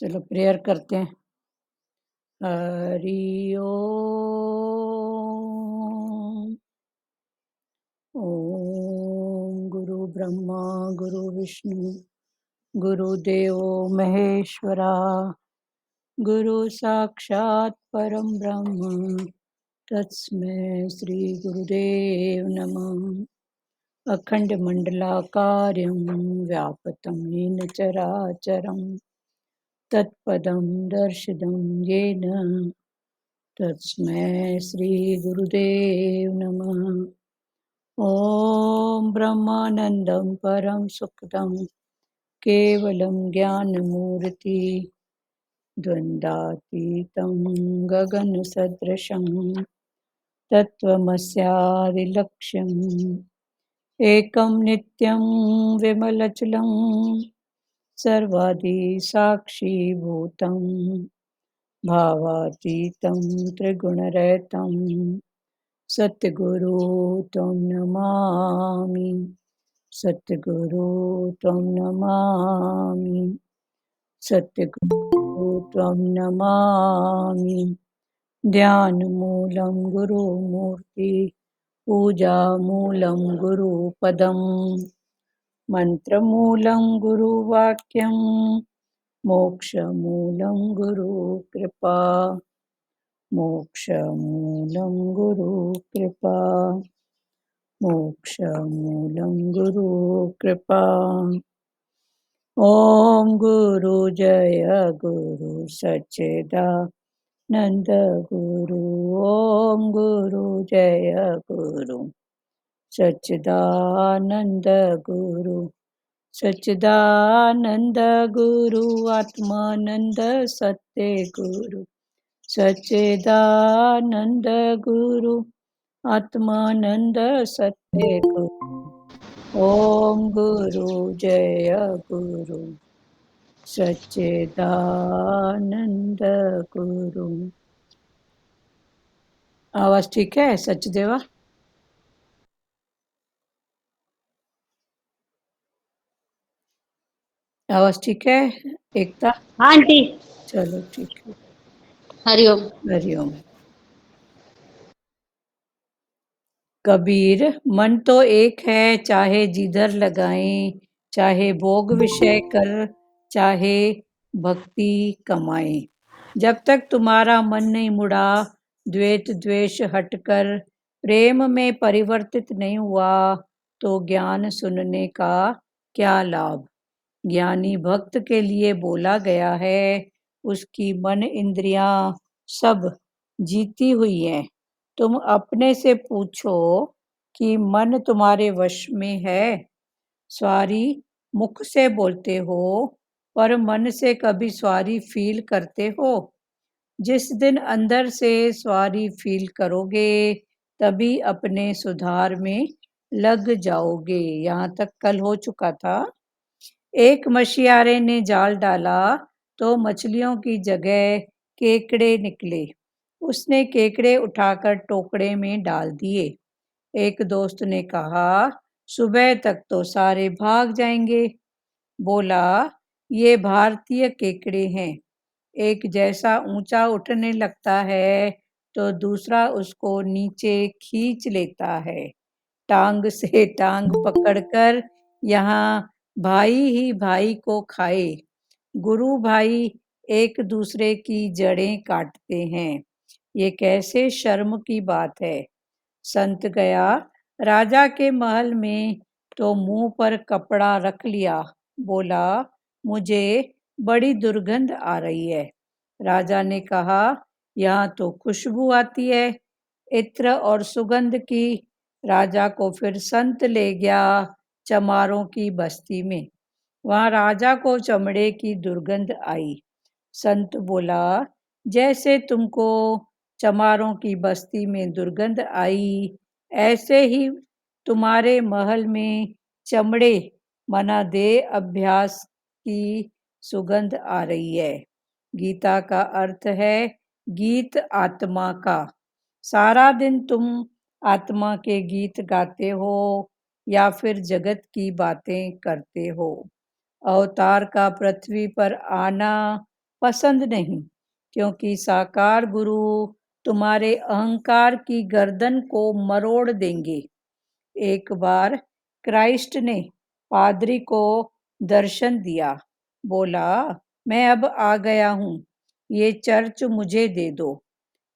चलो प्रेयर करते हैं। हरि ओम। ओम गुरु ब्रह्मा गुरु विष्णु गुरुदेवो महेश्वरा गुरु साक्षात् परम ब्रह्म तस्मै श्री गुरुदेव नमः। अखंड मंडलाकारं व्यापतं येन चराचरं तत्पदं दर्शितं येन तस्मै श्री गुरुदेव नमः। ॐ ब्रह्मानन्दं परं सुखदं केवलं ज्ञानमूर्ति द्वन्द्वातीतं गगनसदृशं तत्त्वमस्यादिलक्ष्यम् एकं नित्यं विमलचलं सर्वादिसाक्षिभूतं भावातीतं त्रिगुणरहितं सद्गुरु त्वं नमामि। सद्गुरु त्वं नमामि। सद्गुरु त्वं नमामि। ध्यानमूलं गुरुमूर्ति पूजामूलं गुरुपदं मन्त्रमूलं गुरुवाक्यं मोक्षमूलं गुरुकृपा। मोक्षमूलं गुरुकृपा। मोक्षमूलं गुरुकृपा। ॐ गुरु जय गुरु सच्चिदानन्द गुरु। ॐ गुरु जय गुरु सच्चिदानन्द गुरु। सच्चिदानंद गुरु आत्मानंद सत्य गुरु। सच्चिदानंद गुरु आत्मानंद सत्य गुरु। ओम गुरु जय गुरु सच्चिदानंद गुरु। आवाज ठीक है सचदेवा? आवाज ठीक है एकता? हाँ आंटी। चलो ठीक है। हरिओम। हरिओम। कबीर मन तो एक है चाहे जिधर लगाएं, चाहे भोग विषय कर चाहे भक्ति कमाएं। जब तक तुम्हारा मन नहीं मुड़ा द्वेष द्वेष हटकर प्रेम में परिवर्तित नहीं हुआ तो ज्ञान सुनने का क्या लाभ। ज्ञानी भक्त के लिए बोला गया है, उसकी मन इंद्रियां सब जीती हुई हैं। तुम अपने से पूछो कि मन तुम्हारे वश में है? सॉरी मुख से बोलते हो पर मन से कभी सॉरी फील करते हो? जिस दिन अंदर से सॉरी फील करोगे तभी अपने सुधार में लग जाओगे। यहाँ तक कल हो चुका था। एक मछियारे ने जाल डाला तो मछलियों की जगह केकड़े निकले। उसने केकड़े उठाकर टोकरे में डाल दिए। एक दोस्त ने कहा, सुबह तक तो सारे भाग जाएंगे। बोला, ये भारतीय केकड़े हैं, एक जैसा ऊंचा उठने लगता है तो दूसरा उसको नीचे खींच लेता है। टांग से टांग पकड़कर यहाँ भाई ही भाई को खाए। गुरु भाई एक दूसरे की जड़ें काटते हैं, ये कैसे शर्म की बात है। संत गया राजा के महल में तो मुंह पर कपड़ा रख लिया। बोला, मुझे बड़ी दुर्गंध आ रही है। राजा ने कहा, यहाँ तो खुशबू आती है, इत्र और सुगंध की। राजा को फिर संत ले गया चमारों की बस्ती में। वहां राजा को चमड़े की दुर्गंध आई। संत बोला, जैसे तुमको चमारों की बस्ती में दुर्गंध आई ऐसे ही तुम्हारे महल में चमड़े मना दे अभ्यास की सुगंध आ रही है। गीता का अर्थ है गीत आत्मा का। सारा दिन तुम आत्मा के गीत गाते हो या फिर जगत की बातें करते हो। अवतार का पृथ्वी पर आना पसंद नहीं, क्योंकि साकार गुरु तुम्हारे अहंकार की गर्दन को मरोड़ देंगे। एक बार क्राइस्ट ने पादरी को दर्शन दिया, बोला, मैं अब आ गया हूँ, ये चर्च मुझे दे दो।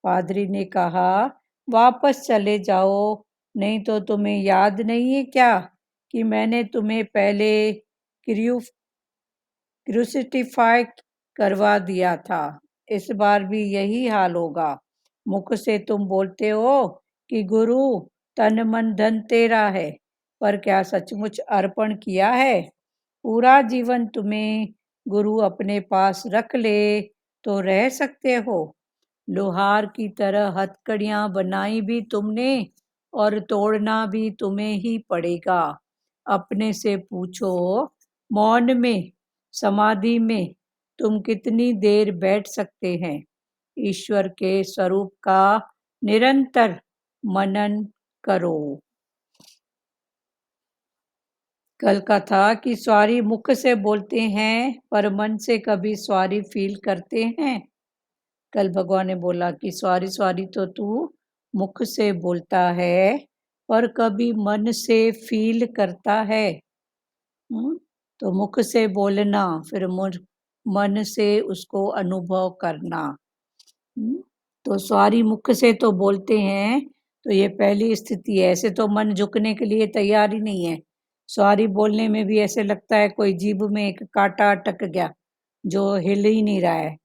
पादरी ने कहा, वापस चले जाओ, नहीं तो तुम्हें याद नहीं है क्या कि मैंने तुम्हें पहले क्रूसिफाई करवा दिया था। इस बार भी यही हाल होगा। मुख से तुम बोलते हो कि गुरु तन मन धन तेरा है, पर क्या सचमुच अर्पण किया है? पूरा जीवन तुम्हें गुरु अपने पास रख ले तो रह सकते हो। लोहार की तरह हथकड़ियां बनाई भी तुमने और तोड़ना भी तुम्हें ही पड़ेगा। अपने से पूछो, मौन में, समाधि में तुम कितनी देर बैठ सकते हैं? ईश्वर के स्वरूप का निरंतर मनन करो। कल का था कि सॉरी मुख से बोलते हैं पर मन से कभी सॉरी फील करते हैं। कल भगवान ने बोला कि सॉरी सॉरी तो तू मुख से बोलता है पर कभी मन से फील करता है। तो मुख से बोलना, फिर मन से उसको अनुभव करना। तो सॉरी मुख से तो बोलते हैं, तो ये पहली स्थिति है। ऐसे तो मन झुकने के लिए तैयार ही नहीं है। सॉरी बोलने में भी ऐसे लगता है कोई जीभ में एक कांटा अटक गया जो हिल ही नहीं रहा है।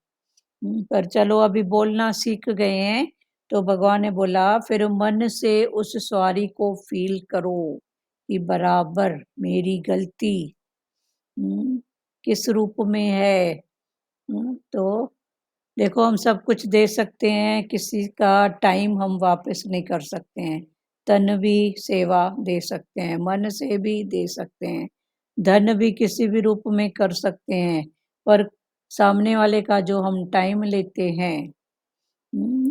पर चलो अभी बोलना सीख गए हैं, तो भगवान ने बोला फिर मन से उस सॉरी को फील करो कि बराबर मेरी गलती किस रूप में है। तो देखो हम सब कुछ दे सकते हैं, किसी का टाइम हम वापस नहीं कर सकते हैं। तन भी सेवा दे सकते हैं, मन से भी दे सकते हैं, धन भी किसी भी रूप में कर सकते हैं, पर सामने वाले का जो हम टाइम लेते हैं,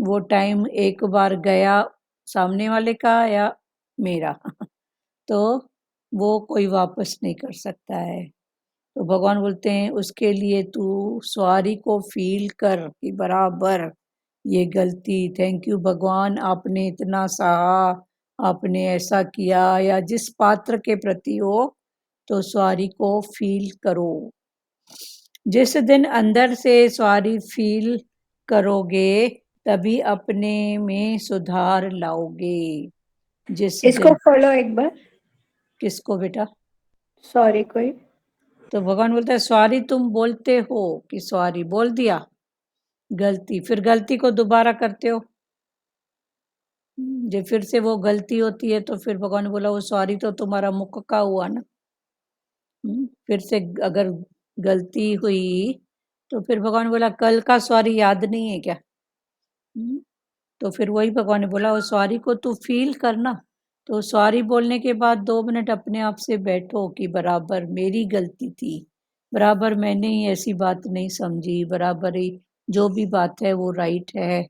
वो टाइम एक बार गया सामने वाले का या मेरा तो वो कोई वापस नहीं कर सकता है। तो भगवान बोलते हैं उसके लिए तू सॉरी को फील कर कि बराबर ये गलती, थैंक यू भगवान, आपने इतना सहा, आपने ऐसा किया, या जिस पात्र के प्रति हो, तो सॉरी को फील करो। जिस दिन अंदर से सॉरी फील करोगे तभी अपने में सुधार लाओगे। जिस इसको दिन खोलो एक बार। किसको बेटा? सॉरी कोई। तो भगवान बोलता है सॉरी तुम बोलते हो कि सॉरी बोल दिया, गलती, फिर गलती को दोबारा करते हो। जब फिर से वो गलती होती है तो फिर भगवान ने बोला वो सॉरी तो तुम्हारा मुख का हुआ ना। फिर से अगर गलती हुई तो फिर भगवान ने बोला कल का सॉरी याद नहीं है क्या? तो फिर वही भगवान ने बोला वो सॉरी को तू फील करना। तो सॉरी बोलने के बाद 2 मिनट अपने आप से बैठो कि बराबर मेरी गलती थी, बराबर मैंने ही ऐसी बात नहीं समझी, बराबर ही जो भी बात है वो राइट है।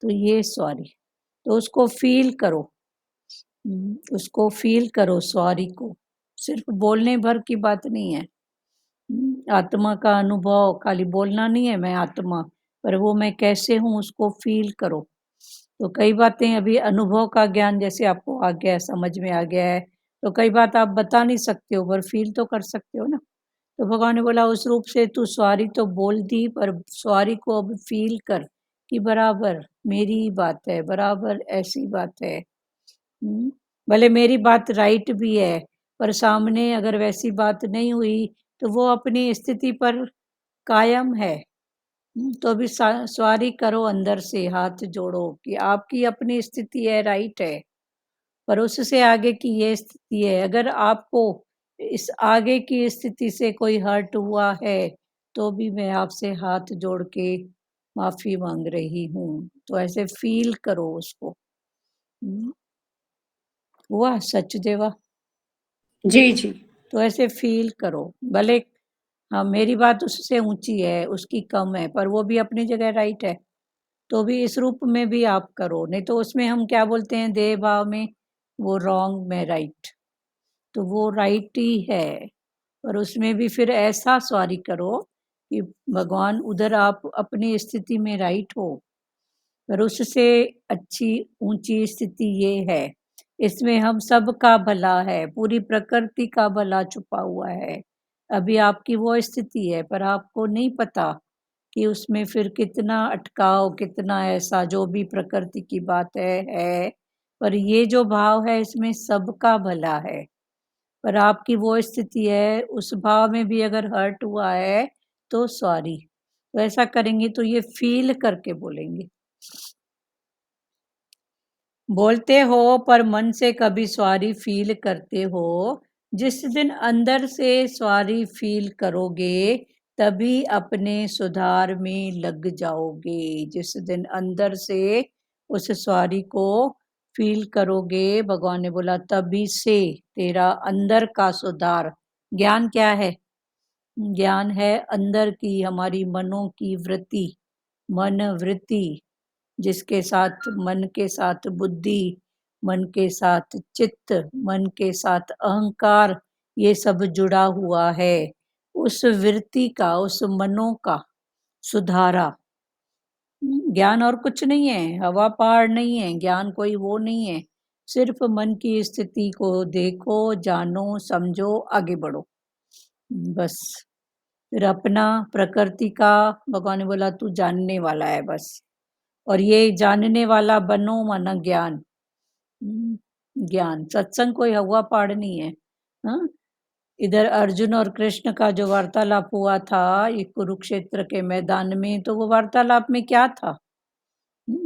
तो ये सॉरी, तो उसको फील करो। उसको फील करो सॉरी को, सिर्फ बोलने भर की बात नहीं है। आत्मा का अनुभव खाली बोलना नहीं है मैं आत्मा, पर वो मैं कैसे हूँ उसको फील करो। तो कई बातें अभी अनुभव का ज्ञान जैसे आपको आ गया है, समझ में आ गया है, तो कई बात आप बता नहीं सकते हो पर फील तो कर सकते हो ना। तो भगवान ने बोला उस रूप से तू सॉरी तो बोल दी पर सॉरी को अब फील कर कि बराबर मेरी ही बात है, बराबर ऐसी बात है। भले मेरी बात राइट भी है, पर सामने अगर वैसी बात नहीं हुई तो वो अपनी स्थिति पर कायम है। तो अभी सॉरी करो, अंदर से हाथ जोड़ो कि आपकी अपनी स्थिति है, राइट है, पर उससे आगे की ये स्थिति है। अगर आपको इस आगे की स्थिति से कोई हर्ट हुआ है तो भी मैं आपसे हाथ जोड़ के माफी मांग रही हूँ। तो ऐसे फील करो उसको। हुआ सचदेवा? जी जी। तो ऐसे फील करो, भले हाँ मेरी बात उससे ऊंची है, उसकी कम है, पर वो भी अपनी जगह राइट है। तो भी इस रूप में भी आप करो, नहीं तो उसमें हम क्या बोलते हैं देह भाव में, वो रॉन्ग में राइट। तो वो राइट ही है, पर उसमें भी फिर ऐसा सॉरी करो कि भगवान उधर आप अपनी स्थिति में राइट हो, पर उससे अच्छी ऊंची स्थिति ये है, इसमें हम सबका भला है, पूरी प्रकृति का भला छुपा हुआ है। अभी आपकी वो स्थिति है, पर आपको नहीं पता कि उसमें फिर कितना अटकाव, कितना ऐसा जो भी प्रकृति की बात है। पर ये जो भाव है इसमें सबका भला है। पर आपकी वो स्थिति है, उस भाव में भी अगर हर्ट हुआ है तो सॉरी। तो ऐसा करेंगे तो ये फील करके बोलेंगे। बोलते हो पर मन से कभी सॉरी फील करते हो? जिस दिन अंदर से सॉरी फील करोगे तभी अपने सुधार में लग जाओगे। जिस दिन अंदर से उस सॉरी को फील करोगे, भगवान ने बोला, तभी से तेरा अंदर का सुधार। ज्ञान क्या है? ज्ञान है अंदर की हमारी मनों की वृत्ति, मन वृत्ति, जिसके साथ मन के साथ बुद्धि, मन के साथ चित्त, मन के साथ अहंकार, ये सब जुड़ा हुआ है। उस वृत्ति का, उस मनों का सुधारा। ज्ञान और कुछ नहीं है, हवा पहाड़ नहीं है ज्ञान, कोई वो नहीं है। सिर्फ मन की स्थिति को देखो, जानो, समझो, आगे बढ़ो, बस। फिर अपना प्रकृति का, भगवान ने बोला तू जानने वाला है बस, और ये जानने वाला बनो, माना ज्ञान। ज्ञान सत्संग कोई हवा पहाड़ नहीं है। हाँ, इधर अर्जुन और कृष्ण का जो वार्तालाप हुआ था ये कुरुक्षेत्र के मैदान में, तो वो वार्तालाप में क्या था?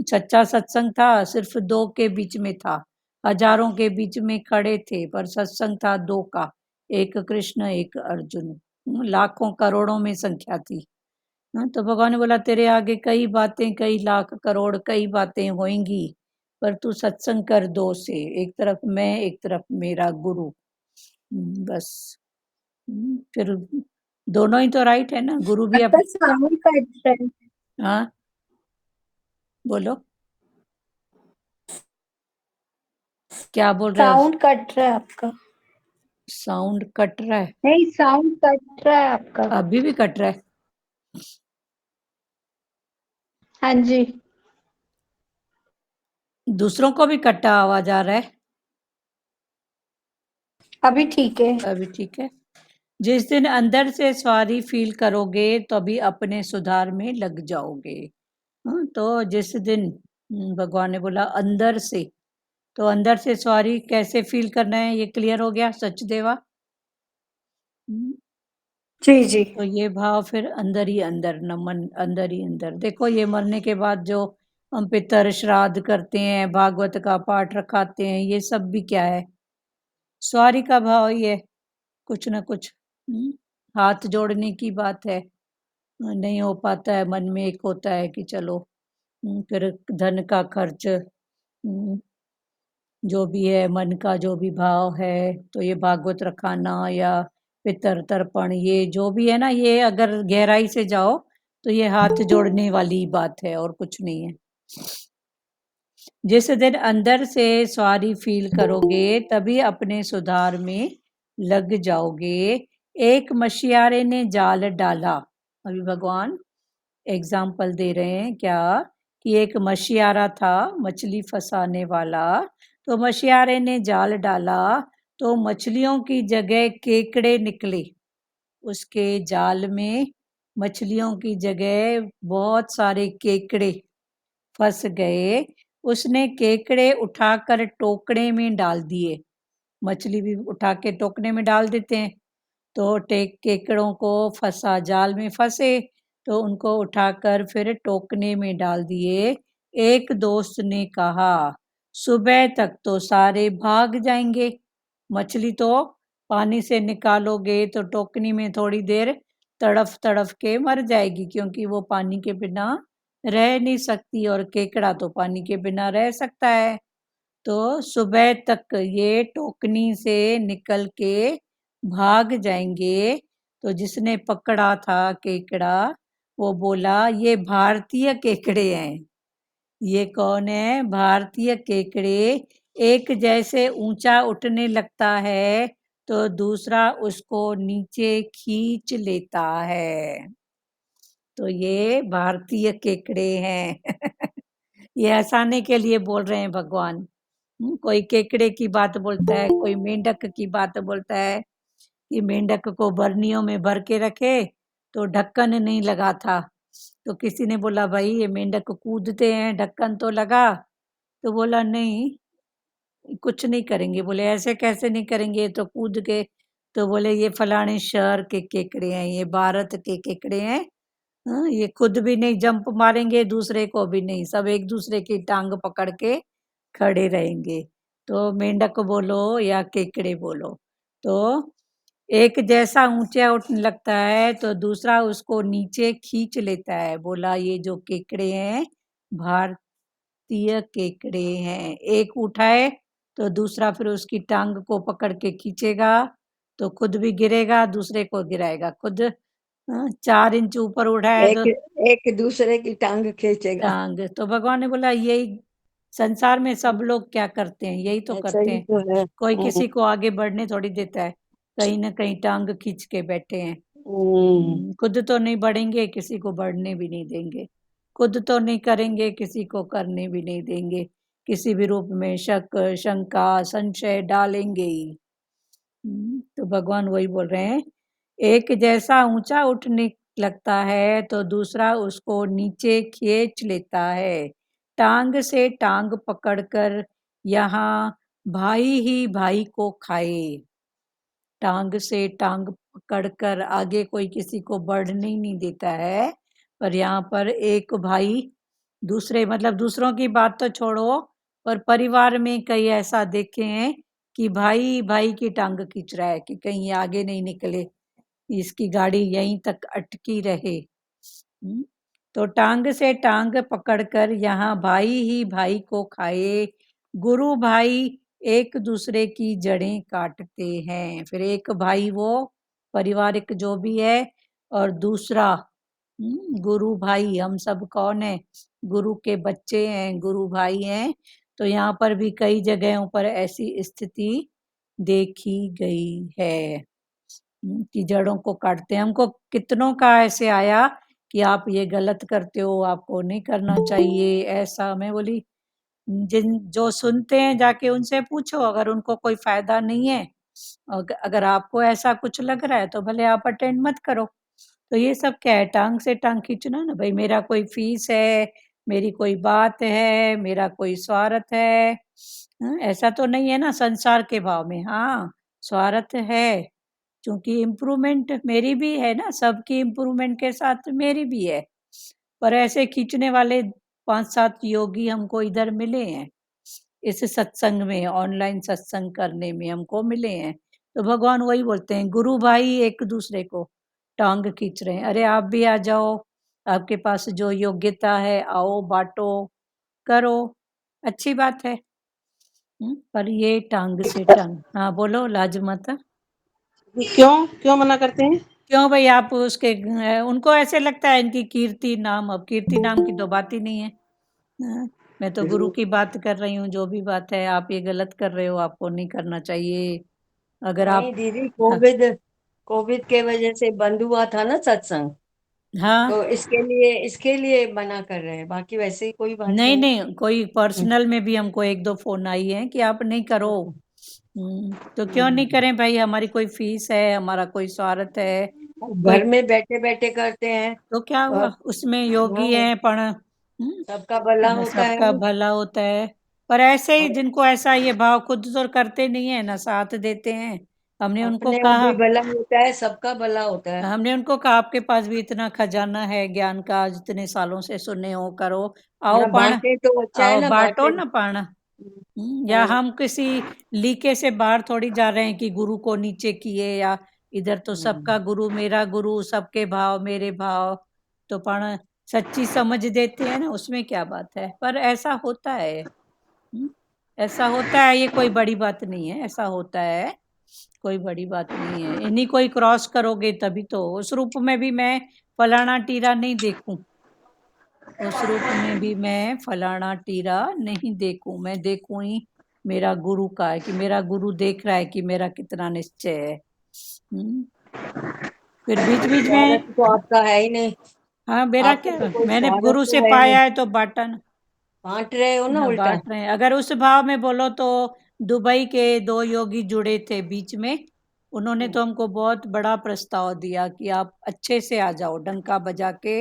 सच्चा सत्संग था, सिर्फ दो के बीच में था। हजारों के बीच में खड़े थे, पर सत्संग था दो का, एक कृष्ण एक अर्जुन। लाखों करोड़ों में संख्या थी। तो भगवान ने बोला तेरे आगे कई बातें, कई लाख करोड़ कई बातें होंगी, पर तू सत्संग कर दो से, एक तरफ मैं, एक तरफ मेरा गुरु। बस। फिर दोनों ही तो राइट है ना, गुरु भी आपका साउंड कट रहा है। हाँ, बोलो क्या बोल रहे हो? साउंड कट रहा है आपका। साउंड कट रहा है? नहीं, साउंड कट रहा है आपका। अभी भी कट रहा है? हाँ जी। दूसरों को भी कट्टा आवाज आ रहा है? अभी ठीक है। अभी ठीक है। जिस दिन अंदर से सॉरी फील करोगे तभी अपने सुधार में लग जाओगे। तो जिस दिन भगवान ने बोला अंदर से, तो अंदर से सॉरी कैसे फील करना है ये क्लियर हो गया सचदेवा? जी जी। तो ये भाव फिर अंदर ही अंदर, नमन अंदर ही अंदर। देखो ये मरने के बाद जो हम पितर श्राद्ध करते हैं, भागवत का पाठ रखाते हैं, ये सब भी क्या है? सॉरी का भाव ही है, कुछ ना कुछ। हाथ जोड़ने की बात है। नहीं हो पाता है, मन में एक होता है कि चलो, फिर धन का खर्च, जो भी है मन का जो भी भाव है, तो ये भागवत रखाना या पितर तर्पण, ये जो भी है ना, ये अगर गहराई से जाओ तो ये हाथ जोड़ने वाली बात है और कुछ नहीं है। जिस दिन अंदर से सॉरी फील करोगे तभी अपने सुधार में लग जाओगे। एक मशियारे ने जाल डाला, अभी भगवान एग्जाम्पल दे रहे हैं क्या, कि एक मशियारा था, मछली फंसाने वाला। तो मशियारे ने जाल डाला तो मछलियों की जगह केकड़े निकले। उसके जाल में मछलियों की जगह बहुत सारे केकड़े फंस गए। उसने केकड़े उठाकर टोकरे में डाल दिए। मछली भी उठा के टोकरे में डाल देते हैं। तो केकड़ों को फंसा, जाल में फंसे, तो उनको उठाकर फिर टोकने में डाल दिए। एक दोस्त ने कहा सुबह तक तो सारे भाग जाएंगे। मछली तो पानी से निकालोगे तो टोकनी में थोड़ी देर तड़फ तड़फ के मर जाएगी, क्योंकि वो पानी के बिना रह नहीं सकती, और केकड़ा तो पानी के बिना रह सकता है। तो सुबह तक ये टोकनी से निकल के भाग जाएंगे। तो जिसने पकड़ा था केकड़ा, वो बोला ये भारतीय केकड़े हैं। ये कौन है? भारतीय केकड़े। एक जैसे ऊंचा उठने लगता है तो दूसरा उसको नीचे खींच लेता है। तो ये भारतीय केकड़े हैं। ये हँसाने के लिए बोल रहे हैं भगवान। कोई केकड़े की बात बोलता है, कोई मेंढक की बात बोलता है कि मेंढक को बरनियों में भर के रखे तो ढक्कन नहीं लगा था। तो किसी ने बोला भाई ये मेंढक कूदते हैं, ढक्कन तो लगा। तो बोला नहीं, कुछ नहीं करेंगे। बोले ऐसे कैसे नहीं करेंगे, ये तो कूद के। तो बोले ये फलाने शहर के केकड़े हैं, ये भारत के केकड़े हैं। हाँ, ये खुद भी नहीं जंप मारेंगे, दूसरे को भी नहीं, सब एक दूसरे की टांग पकड़ के खड़े रहेंगे। तो मेंढक बोलो या केकड़े बोलो, तो एक जैसा ऊंचा उठने लगता है तो दूसरा उसको नीचे खींच लेता है। बोला ये जो केकड़े हैं भारतीय केकड़े हैं। एक उठाए तो दूसरा फिर उसकी टांग को पकड़ के खींचेगा, तो खुद भी गिरेगा, दूसरे को गिराएगा। खुद 4 इंच ऊपर उठाया एक तो एक दूसरे की टांग खींचेगा। टांग। तो भगवान ने बोला यही संसार में सब लोग क्या करते हैं, यही तो ऐसा करते ही हैं। तो है। कोई किसी को आगे बढ़ने थोड़ी देता है, कहीं ना कहीं टांग खींच के बैठे हैं। खुद तो नहीं बढ़ेंगे, किसी को बढ़ने भी नहीं देंगे। खुद तो नहीं करेंगे, किसी को करने भी नहीं देंगे। किसी भी रूप में शक, शंका, संशय डालेंगे ही। तो भगवान वही बोल रहे हैं, एक जैसा ऊंचा उठने लगता है तो दूसरा उसको नीचे खींच लेता है। टांग से टांग पकड़कर यहाँ भाई ही भाई को खाए। टांग से टांग पकड़कर आगे कोई किसी को बढ़ने ही नहीं देता है। पर यहाँ पर एक भाई दूसरे, मतलब दूसरों की बात तो छोड़ो, पर परिवार में कई ऐसा देखे हैं कि भाई भाई की टांग खींच रहा है कि कहीं ये आगे नहीं निकले, इसकी गाड़ी यहीं तक अटकी रहे। तो टांग से टांग पकड़कर यहाँ भाई ही भाई को खाए। गुरु भाई एक दूसरे की जड़ें काटते हैं। फिर एक भाई वो पारिवारिक जो भी है, और दूसरा गुरु भाई। हम सब कौन है? गुरु के बच्चे हैं, गुरु भाई हैं। तो यहाँ पर भी कई जगहों पर ऐसी स्थिति देखी गई है कि जड़ों को काटते हैं। हमको कितनों का ऐसे आया कि आप ये गलत करते हो, आपको नहीं करना चाहिए ऐसा। मैं बोली जिन जो सुनते हैं जाके उनसे पूछो, अगर उनको कोई फायदा नहीं है, अगर आपको ऐसा कुछ लग रहा है तो भले आप अटेंड मत करो। तो ये सब क्या है? टांग से टांग खींचना ना भाई। मेरा कोई फीस है, मेरी कोई बात है, मेरा कोई स्वार्थ है। ऐसा तो नहीं है ना संसार के भाव में। हाँ, स्वार्थ है, क्योंकि इम्प्रूवमेंट मेरी भी है ना, सबकी इम्प्रूवमेंट के साथ मेरी भी है। पर ऐसे खींचने वाले 5-7 योगी हमको इधर मिले हैं, इस सत्संग में, ऑनलाइन सत्संग करने में हमको मिले हैं। तो भगवान वही बोलते हैं, गुरु भाई एक दूसरे को टांग खींच रहे हैं। अरे आप भी आ जाओ, आपके पास जो योग्यता है आओ, बांटो, करो, अच्छी बात है। पर ये टांग से टांग। हाँ बोलो लाज मत। क्यों क्यों मना करते हैं? क्यों भाई? आप उसके उनको ऐसे लगता है इनकी कीर्ति नाम, अब कीर्ति नाम की तो बात ही नहीं है। मैं तो गुरु की बात कर रही हूँ, जो भी बात है। आप ये गलत कर रहे हो, आपको नहीं करना चाहिए। अगर नहीं आप दीदी, हाँ, कोविड के वजह से बंद हुआ था ना सत्संग, हाँ, तो इसके लिए मना कर रहे हैं, बाकी वैसे ही कोई बात नहीं नहीं। नहीं, कोई पर्सनल में भी हमको 1-2 फोन आई है कि आप नहीं करो। तो क्यों नहीं करें भाई? हमारी कोई फीस है, हमारा कोई स्वार्थ है, कोई। घर में बैठे बैठे करते हैं। तो क्या हुआ? और उसमें योगी हाँ, हैं पण सबका भला होता है। सबका भला होता है। पर ऐसे ही और जिनको ऐसा ये भाव, खुद तो करते नहीं है ना, साथ देते हैं। हमने उनको अपने आप कहा भी भला होता है, सबका भला होता है। हमने उनको कहा आपके पास भी इतना खजाना है ज्ञान का, जितने सालों से सुने हो, करो, आओ हाँ, पण, बांटे तो अच्छा है आओ ना, बांटो बांटे। ना पण। या हाँ। हम किसी लीके से बाहर थोड़ी जा रहे हैं कि गुरु को नीचे किए, या इधर तो सबका गुरु, मेरा गुरु, सबके भाव मेरे भाव। तो पण सच्ची समझ देते हैं ना, उसमें क्या बात है? पर ऐसा होता है। ऐसा होता है, ये कोई बड़ी बात नहीं है। ऐसा होता है, कोई बड़ी बात नहीं है। इन्हीं को ही क्रॉस करोगे तभी तो। उस रूप में भी मैं फलाना टीरा नहीं देखूं, उस रूप में भी मैं फलाना टीरा नहीं देखूं। मैं देखूं ही मेरा गुरु का है, कि मेरा गुरु देख रहा है कि मेरा कितना निश्चय है। फिर बीच बीच में स्वार्थ तो आपका है ही नहीं। हाँ, मेरा आपको क्या, तो कोई मैंने शहारत गुरु से तो है नहीं, पाया है तो बांटा ना। बांट रहे हो ना हाँ, उल्टा। बांट रहे हैं। अगर उस भाव में बोलो तो दुबई के 2 योगी जुड़े थे बीच में, उन्होंने तो हमको बहुत बड़ा प्रस्ताव दिया कि आप अच्छे से आ जाओ, डंका बजा के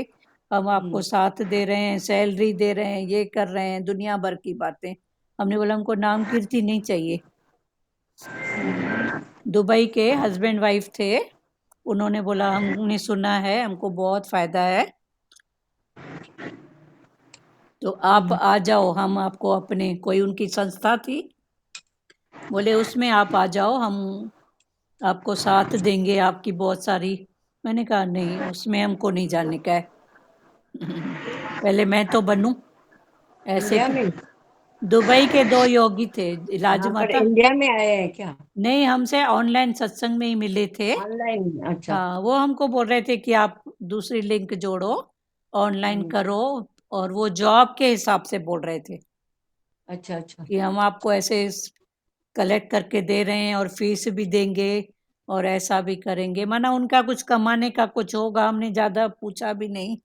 हम आपको साथ दे रहे हैं, सैलरी दे रहे हैं, ये कर रहे हैं, दुनिया भर की बातें। हमने बोला हमको नाम कीर्ति नहीं चाहिए। दुबई के हस्बैंड वाइफ थे, उन्होंने बोला हमने सुना है, हमको बहुत फायदा है, तो आप आ जाओ, हम आपको अपने, कोई उनकी संस्था थी, बोले उसमें आप आ जाओ, हम आपको साथ देंगे, आपकी बहुत सारी। मैंने कहा नहीं, उसमें हमको नहीं जाने का है। पहले मैं तो बनूं ऐसे। इंडिया में? दुबई के 2 योगी थे, यहाँ पर राजमाता। इंडिया में आए हैं क्या? नहीं, हमसे ऑनलाइन सत्संग में ही मिले थे। ऑनलाइन? अच्छा। हाँ, वो हमको बोल रहे थे कि आप दूसरी लिंक जोड़ो, ऑनलाइन करो, और वो जॉब के हिसाब से बोल रहे थे अच्छा अच्छा। कि हम आपको ऐसे कलेक्ट करके दे रहे हैं और फीस भी देंगे और ऐसा भी करेंगे। माना उनका कुछ कमाने का कुछ होगा, हमने ज्यादा पूछा भी नहीं,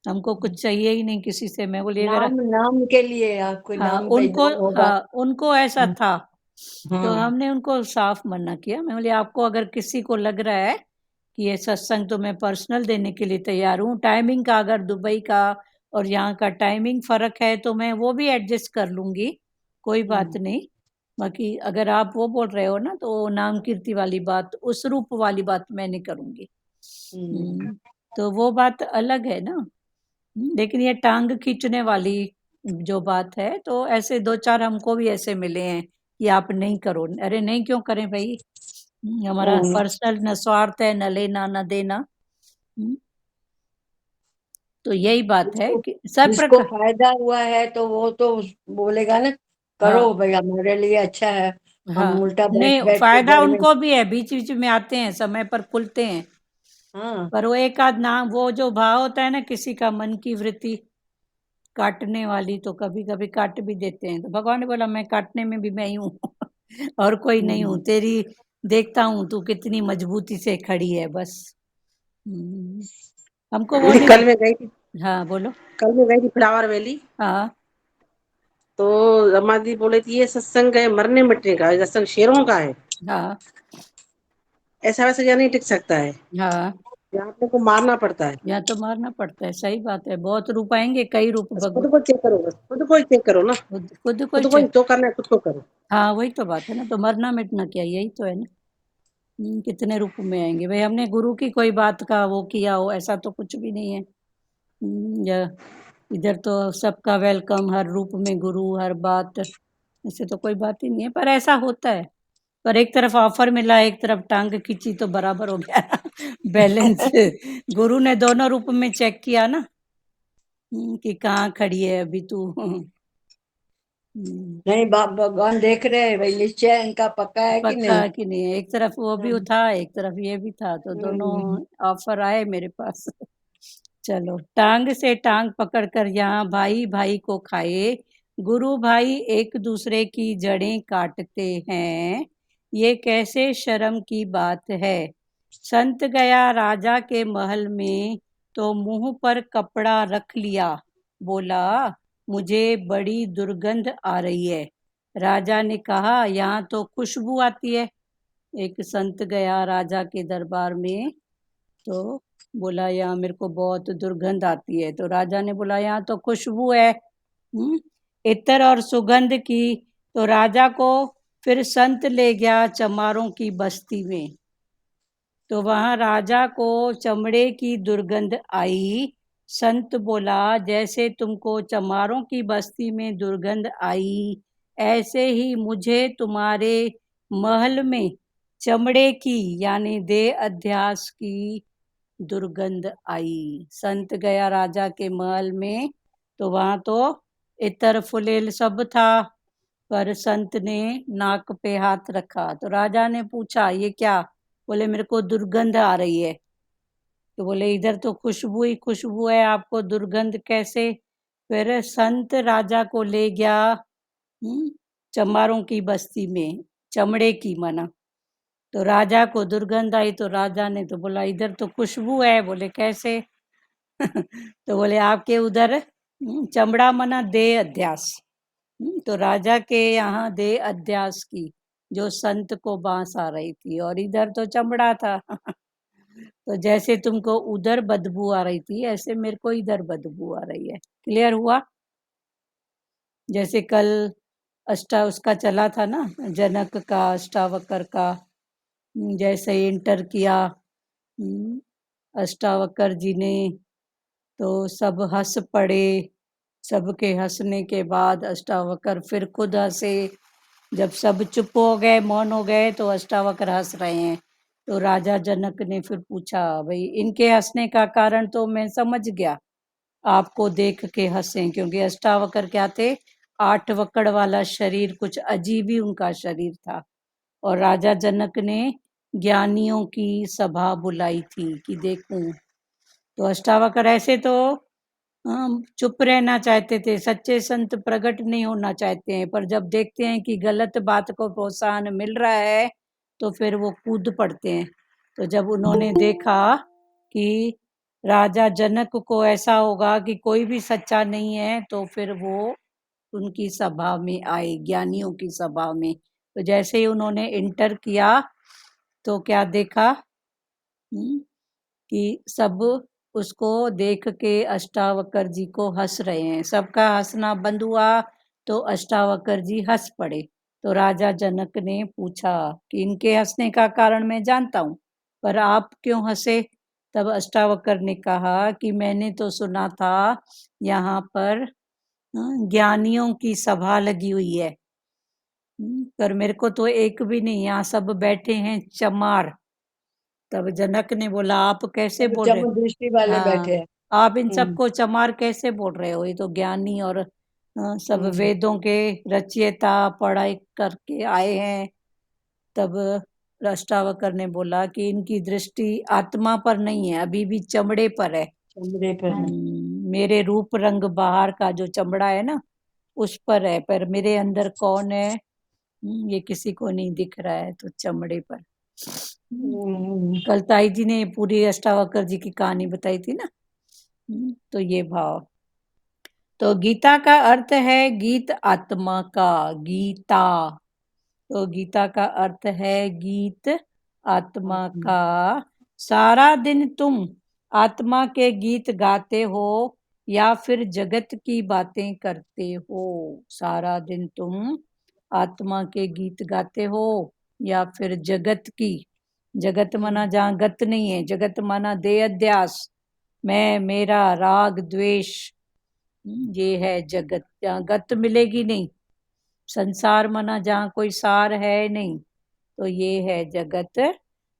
हमको कुछ चाहिए ही नहीं किसी से। मैं बोली अगर, नाम नाम के लिए आपको हाँ नाम उनको, भेजना होगा। उनको ऐसा था, तो हाँ। हमने उनको साफ मना किया। मैं बोली आपको अगर किसी को लग रहा है कि ये सत्संग तो मैं पर्सनल देने के लिए तैयार हूँ, टाइमिंग का अगर दुबई का और यहाँ का टाइमिंग फर्क है तो मैं वो भी एडजस्ट कर लूंगी, कोई बात नहीं। बाकी अगर आप वो बोल रहे हो ना, तो नाम कीर्ति वाली बात, उस रूप वाली बात मैं नहीं करूंगी। तो वो बात अलग है ना। लेकिन ये टांग खींचने वाली जो बात है, तो ऐसे 2-4 हमको भी ऐसे मिले हैं कि आप नहीं करो। अरे नहीं, क्यों करें भाई, हमारा पर्सनल न स्वार्थ है, न लेना न देना। तो यही बात है जिसको कि सब जिसको प्रकार। फायदा हुआ है तो वो तो बोलेगा ना, हाँ, करो भैया, हमारे लिए अच्छा है। हम हाँ, उल्टा बैठ नहीं बैठ के फायदा घर में। उनको भी है, बीच बीच में आते हैं, समय पर खुलते हैं, हाँ। पर वो एक आध नाम, वो जो भाव होता है ना किसी का मन की वृत्ति काटने वाली, तो कभी कभी काट भी देते हैं। तो भगवान ने बोला मैं काटने में भी मैं ही हूँ और कोई नहीं हूँ, तेरी देखता हूँ तू कितनी मजबूती से खड़ी है, बस। हमको वो नहीं कल लग। मैं गई थी हाँ बोलो। कल मैं गई थी फ्लावर वैली। हाँ, तो रमा दी बोले थी ये सत्संग है मरने मिटने का, ये सत्संग शेरों का है, हाँ, ऐसा वैसा यहाँ नहीं टिक सकता है, हाँ, यहाँ अपने को मारना पड़ता है। यहाँ तो मारना पड़ता है, सही बात है। बहुत रूप आएंगे, कई रूप बस खुद भगवान। को चेक करो, बस खुद को ही चेक करो ना, खुद खुद को ही खुद को ही तो करना है, खुद को करो। हाँ वही तो बात है ना, तो मरना मिटना क्या, यही तो है ना। कितने रूप में आएंगे भाई, हमने गुरु की कोई बात का वो किया हो ऐसा तो कुछ भी नहीं है। या इधर तो सबका वेलकम, हर रूप में गुरु, हर बात, ऐसे तो कोई बात ही नहीं है, पर ऐसा होता है। पर एक तरफ ऑफर मिला, एक तरफ टांग खींची, तो बराबर हो गया बैलेंस। गुरु ने दोनों रूप में चेक किया ना, कि कहाँ खड़ी है अभी तू। नहीं, भगवान देख रहे हैं भाई, निश्चय इनका पक्का है कि पक्का नहीं। कि नहीं है, एक तरफ वो भी था, एक तरफ ये भी था, तो दोनों हम्म। ऑफर आए मेरे पास। चलो, टांग से टांग पकड़कर यहाँ भाई भाई को खाए, गुरु भाई एक दूसरे की जड़ें काटते हैं, ये कैसे शर्म की बात है। संत गया राजा के महल में, तो मुंह पर कपड़ा रख लिया, बोला मुझे बड़ी दुर्गंध आ रही है। राजा ने कहा यहाँ तो खुशबू आती है। एक संत गया राजा के दरबार में, तो बोला यहाँ मेरे को बहुत दुर्गंध आती है। तो राजा ने बोला यहाँ तो खुशबू है, इत्र और सुगंध की। तो राजा को फिर संत ले गया चमारों की बस्ती में, तो वहां राजा को चमड़े की दुर्गंध आई। संत बोला जैसे तुमको चमारों की बस्ती में दुर्गंध आई, ऐसे ही मुझे तुम्हारे महल में चमड़े की यानी देह अध्यास की दुर्गंध आई। संत गया राजा के महल में, तो वहां तो इतर फुलेल सब था, पर संत ने नाक पे हाथ रखा। तो राजा ने पूछा ये क्या, बोले मेरे को दुर्गंध आ रही है। तो बोले इधर तो खुशबू ही खुशबू है, आपको दुर्गंध कैसे। फिर संत राजा को ले गया चमारों की बस्ती में, चमड़े की मना। तो राजा को दुर्गंध आई, तो राजा ने तो बोला इधर तो खुशबू है, बोले कैसे। तो बोले आपके उधर चमड़ा मना देह अध्यास। तो राजा के यहाँ देह अध्यास की जो संत को बांस आ रही थी और इधर तो चमड़ा था। तो जैसे तुमको उधर बदबू आ रही थी ऐसे मेरे को इधर बदबू आ रही है। क्लियर हुआ? जैसे कल उसका चला था ना, जनक का अष्टावक्र का। जैसे इंटर किया अष्टावक्र जी ने तो सब हंस पड़े। सबके हंसने के बाद अष्टावक्र फिर खुद हंसे। जब सब चुप हो गए, मौन हो गए, तो अष्टावक्र हंस रहे हैं। तो राजा जनक ने फिर पूछा, भाई इनके हंसने का कारण तो मैं समझ गया, आपको देख के हंसे, क्योंकि अष्टावक्र क्या थे? 8 वक्कड़ वाला शरीर, कुछ अजीब ही उनका शरीर था। और राजा जनक ने ज्ञानियों की सभा बुलाई थी कि देखूं। तो अष्टावक्र ऐसे तो चुप रहना चाहते थे, सच्चे संत प्रकट नहीं होना चाहते हैं, पर जब देखते हैं कि गलत बात को प्रोत्साहन मिल रहा है तो फिर वो कूद पड़ते हैं। तो जब उन्होंने देखा कि राजा जनक को ऐसा होगा कि कोई भी सच्चा नहीं है, तो फिर वो उनकी सभा में आए, ज्ञानियों की सभा में। तो जैसे ही उन्होंने इंटर किया तो क्या देखा कि सब उसको देख के अष्टावक्र जी को हंस रहे हैं। सबका हंसना बंद हुआ तो अष्टावक्र जी हंस पड़े। तो राजा जनक ने पूछा कि इनके हंसने का कारण मैं जानता हूँ, पर आप क्यों हंसे? तब अष्टावक्र ने कहा कि मैंने तो सुना था यहाँ पर ज्ञानियों की सभा लगी हुई है, पर मेरे को तो एक भी नहीं, यहाँ सब बैठे हैं चमार। तब जनक ने बोला, आप कैसे सब बोल रहे? जम दृष्टि वाले हाँ, बैठे हैं। आप इन हम्म सबको चमार कैसे बोल रहे हो? ये तो ज्ञानी और सब हम्म वेदों के रचयिता, पढ़ाई करके आए हैं। तब अष्टावक्र ने बोला कि इनकी दृष्टि आत्मा पर नहीं है, अभी भी चमड़े पर है। चमड़े पर है। मेरे रूप रंग बाहर का जो चमड़ा है ना, उस पर है, पर मेरे अंदर कौन है ये किसी को नहीं दिख रहा है, तो चमड़े पर। कल ताई जी ने पूरी अष्टावक्र जी की कहानी बताई थी ना। तो ये भाव। तो गीता का अर्थ है गीत आत्मा का, गीता। तो गीता का अर्थ है गीत आत्मा का। सारा दिन तुम आत्मा के गीत गाते हो या फिर जगत की बातें करते हो? सारा दिन तुम आत्मा के गीत गाते हो या फिर जगत की? जगत माना जहाँ गत नहीं है, जगत माना देह अध्यास, मैं मेरा राग द्वेष, ये है जगत, जहाँ गत मिलेगी नहीं। संसार माना जहाँ कोई सार है नहीं, तो ये है जगत।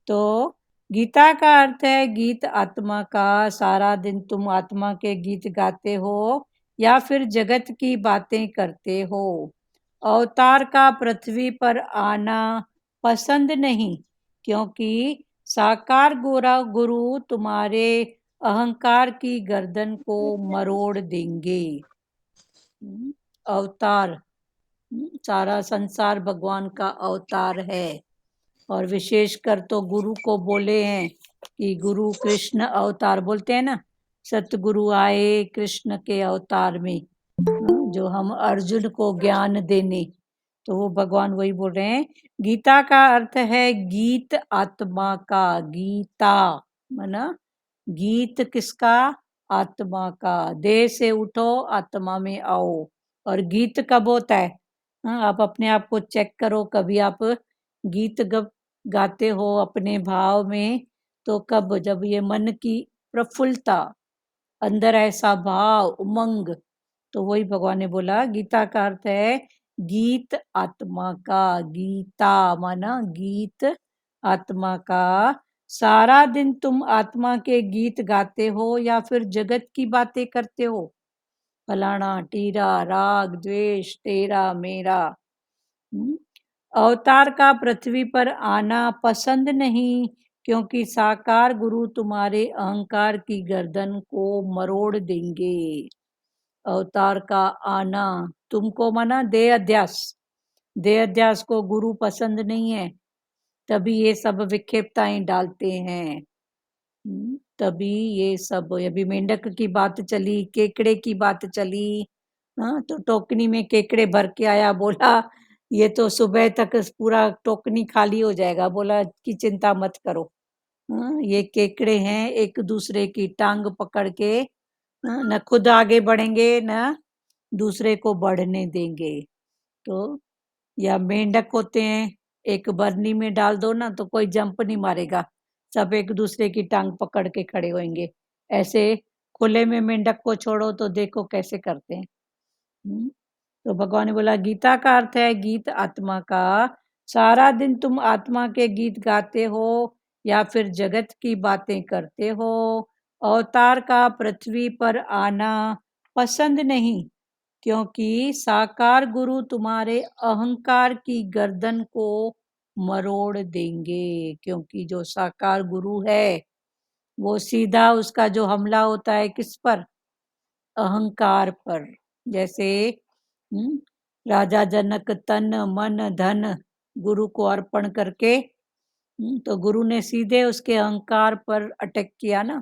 तो गीता का अर्थ है गीत आत्मा का। सारा दिन तुम आत्मा के गीत गाते हो या फिर जगत की बातें करते हो। अवतार का पृथ्वी पर आना पसंद नहीं, क्योंकि साकार गुरु तुम्हारे अहंकार की गर्दन को मरोड़ देंगे। अवतार, सारा संसार भगवान का अवतार है। और विशेषकर तो गुरु को बोले हैं कि गुरु कृष्ण अवतार बोलते हैं ना, सतगुरु आए कृष्ण के अवतार में, जो हम अर्जुन को ज्ञान देने, तो वो भगवान वही बोल रहे हैं। गीता का अर्थ है गीत आत्मा का। गीता माना गीत किसका? आत्मा का। देह से उठो, आत्मा में आओ। और गीत कब होता है? आप अपने आप को चेक करो, कभी आप गीत गाते हो अपने भाव में, तो कब? जब ये मन की प्रफुल्लता, अंदर ऐसा भाव, उमंग, तो वही भगवान ने बोला गीता का अर्थ है गीत आत्मा का। गीता माना गीत आत्मा का। सारा दिन तुम आत्मा के गीत गाते हो या फिर जगत की बातें करते हो? फलाना टीरा, राग द्वेष, तेरा मेरा। अवतार का पृथ्वी पर आना पसंद नहीं, क्योंकि साकार गुरु तुम्हारे अहंकार की गर्दन को मरोड़ देंगे। अवतार का आना तुमको माना देह अध्यास, देह अध्यास को गुरु पसंद नहीं है, तभी ये सब विक्षेपताएं डालते हैं। तभी ये सब, अभी मेंढक की बात चली, केकड़े की बात चली। हाँ, तो टोकनी में केकड़े भर के आया, बोला ये तो सुबह तक पूरा टोकनी खाली हो जाएगा, बोला कि चिंता मत करो। हाँ, ये केकड़े हैं, एक दूसरे की टांग पकड़ के न खुद आगे बढ़ेंगे न दूसरे को बढ़ने देंगे। तो या मेंढक होते हैं, एक बरनी में डाल दो ना तो कोई जंप नहीं मारेगा, सब एक दूसरे की टांग पकड़ के खड़े होंगे। ऐसे खुले में मेंढक को छोड़ो तो देखो कैसे करते हैं। तो भगवान ने बोला गीता का अर्थ है गीत आत्मा का। सारा दिन तुम आत्मा के गीत गाते हो या फिर जगत की बातें करते हो। अवतार का पृथ्वी पर आना पसंद नहीं, क्योंकि साकार गुरु तुम्हारे अहंकार की गर्दन को मरोड़ देंगे। क्योंकि जो साकार गुरु है वो सीधा उसका जो हमला होता है किस पर? अहंकार पर। जैसे राजा जनक तन मन धन गुरु को अर्पण करके तो गुरु ने सीधे उसके अहंकार पर अटैक किया ना,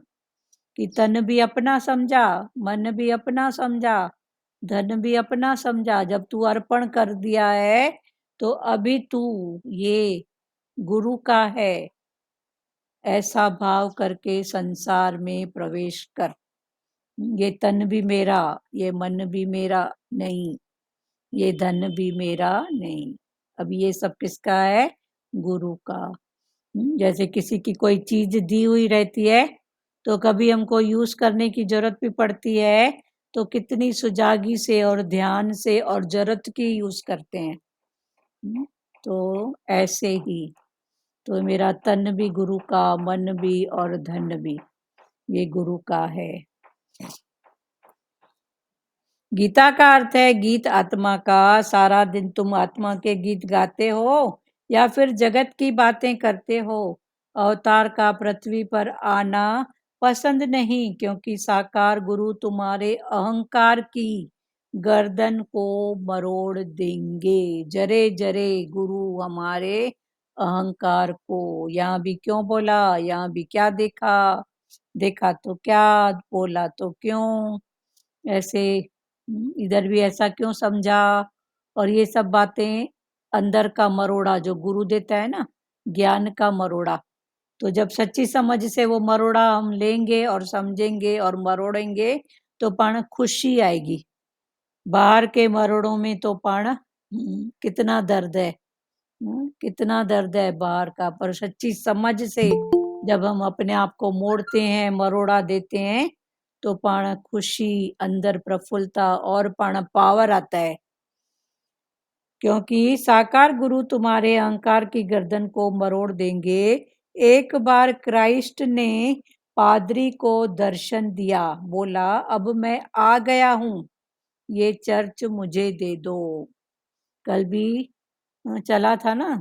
कि तन भी अपना समझा, मन भी अपना समझा, धन भी अपना समझा। जब तू अर्पण कर दिया है तो अभी तू ये गुरु का है, ऐसा भाव करके संसार में प्रवेश कर। ये तन भी मेरा, ये मन भी मेरा नहीं, ये धन भी मेरा नहीं, अब ये सब किसका है? गुरु का। जैसे किसी की कोई चीज दी हुई रहती है तो कभी हमको यूज करने की जरूरत भी पड़ती है तो कितनी सुजागी से और ध्यान से और जरूरत की यूज करते हैं। तो ऐसे ही तो मेरा तन भी गुरु का, मन भी और धन भी ये गुरु का है। गीता का अर्थ है गीत आत्मा का। सारा दिन तुम आत्मा के गीत गाते हो या फिर जगत की बातें करते हो। अवतार का पृथ्वी पर आना पसंद नहीं, क्योंकि साकार गुरु तुम्हारे अहंकार की गर्दन को मरोड़ देंगे। जरे जरे गुरु हमारे अहंकार को। यहाँ भी क्यों बोला, यहाँ भी क्या देखा, देखा तो क्या, बोला तो क्यों, ऐसे इधर भी ऐसा क्यों समझा। और ये सब बातें अंदर का मरोड़ा जो गुरु देता है ना, ज्ञान का मरोड़ा। तो जब सच्ची समझ से वो मरोड़ा हम लेंगे और समझेंगे और मरोड़ेंगे तो पण खुशी आएगी। बाहर के मरोड़ों में तो पण कितना दर्द है, कितना दर्द है बाहर का। पर सच्ची समझ से जब हम अपने आप को मोड़ते हैं, मरोड़ा देते हैं तो पण खुशी, अंदर प्रफुल्लता और पण पावर आता है। क्योंकि साकार गुरु तुम्हारे अहंकार की गर्दन को मरोड़ देंगे। एक बार क्राइस्ट ने पादरी को दर्शन दिया, बोला अब मैं आ गया हूँ, ये चर्च मुझे दे दो। कल भी चला था ना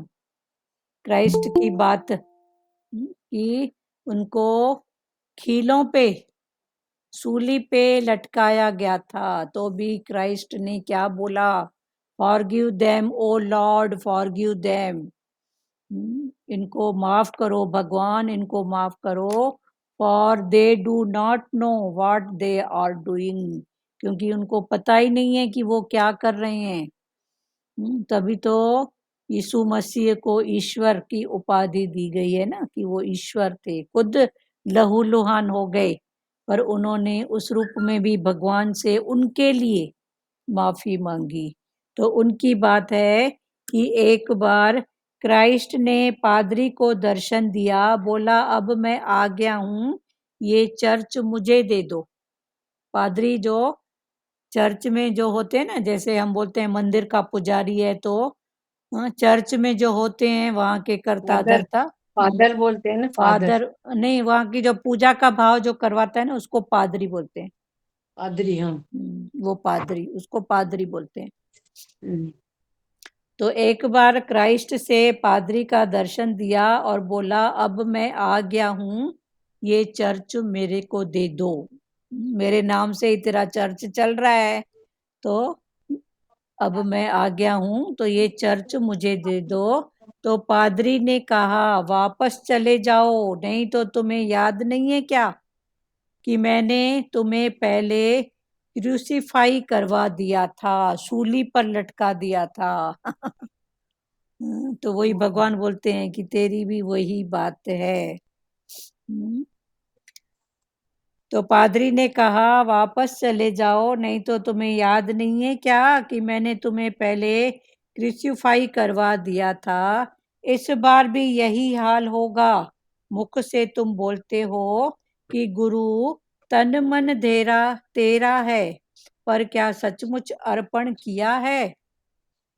क्राइस्ट की बात, कि उनको खीलों पे, सूली पे लटकाया गया था, तो भी क्राइस्ट ने क्या बोला? Forgive them O lord, forgive them. इनको माफ करो भगवान, इनको माफ करो। For they do not know what they are doing, क्योंकि उनको पता ही नहीं है कि वो क्या कर रहे हैं। तभी तो यीशु मसीह को ईश्वर की उपाधि दी गई है ना, कि वो ईश्वर थे, खुद लहूलुहान हो गए पर उन्होंने उस रूप में भी भगवान से उनके लिए माफी मांगी। तो उनकी बात है कि एक बार क्राइस्ट ने पादरी को दर्शन दिया, बोला अब मैं आ गया हूँ, ये चर्च मुझे दे दो। पादरी जो चर्च में जो होते हैं ना, जैसे हम बोलते हैं मंदिर का पुजारी है, तो चर्च में जो होते हैं वहाँ के कर्ता फादर, धर्ता, फादर बोलते हैं ना, फादर, फादर नहीं, वहाँ की जो पूजा का भाव जो करवाता है ना उसको पादरी बोलते हैं। पादरी, हाँ। वो पादरी, उसको पादरी बोलते हैं। हम्म, तो एक बार क्राइस्ट से पादरी का दर्शन दिया और बोला अब मैं आ गया हूँ, ये चर्च मेरे को दे दो, मेरे नाम से ही तेरा चर्च चल रहा है, तो अब मैं आ गया हूँ तो ये चर्च मुझे दे दो। तो पादरी ने कहा वापस चले जाओ, नहीं तो तुम्हें याद नहीं है क्या कि मैंने तुम्हें पहले क्रूसीफाई करवा दिया था, सूली पर लटका दिया था। तो वही भगवान बोलते हैं कि तेरी भी वही बात है। तो पादरी ने कहा वापस चले जाओ, नहीं तो तुम्हें याद नहीं है क्या कि मैंने तुम्हें पहले क्रूसीफाई करवा दिया था। इस बार भी यही हाल होगा। मुख से तुम बोलते हो कि गुरु तन मन तेरा तेरा है, पर क्या सचमुच अर्पण किया है?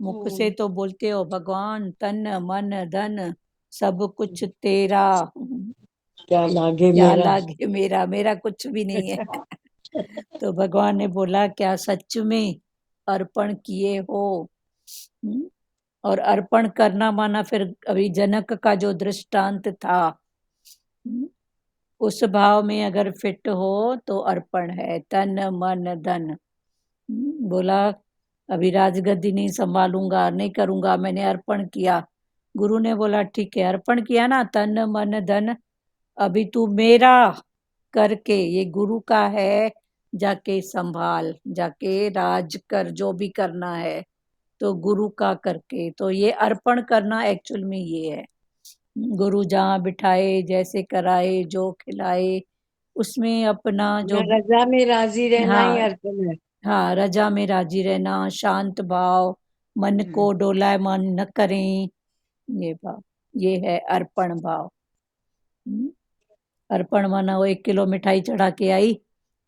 मुख से तो बोलते हो भगवान तन मन धन सब कुछ तेरा, क्या लागे क्या मेरा। लागे मेरा, मेरा कुछ भी नहीं है। तो भगवान ने बोला क्या सच में अर्पण किए हो? हम्म? और अर्पण करना माना फिर अभी जनक का जो दृष्टांत था, उस भाव में अगर फिट हो तो अर्पण है, तन मन धन। बोला अभी राजगद्दी नहीं संभालूंगा, नहीं करूंगा, मैंने अर्पण किया। गुरु ने बोला ठीक है, अर्पण किया ना तन मन धन, अभी तू मेरा करके, ये गुरु का है, जाके संभाल, जाके राज कर, जो भी करना है तो गुरु का करके। तो ये अर्पण करना एक्चुअल में ये है, गुरु जहाँ बिठाए, जैसे कराए, जो खिलाए, उसमें अपना जो, अपना रजा में राजी रहना ही हाँ अर्पण है। हाँ, रजा में राजी रहना, शांत भाव, मन को डोलायमान न करें, ये भाव, ये है अर्पण भाव। अर्पण माना वो 1 किलो मिठाई चढ़ा के आई,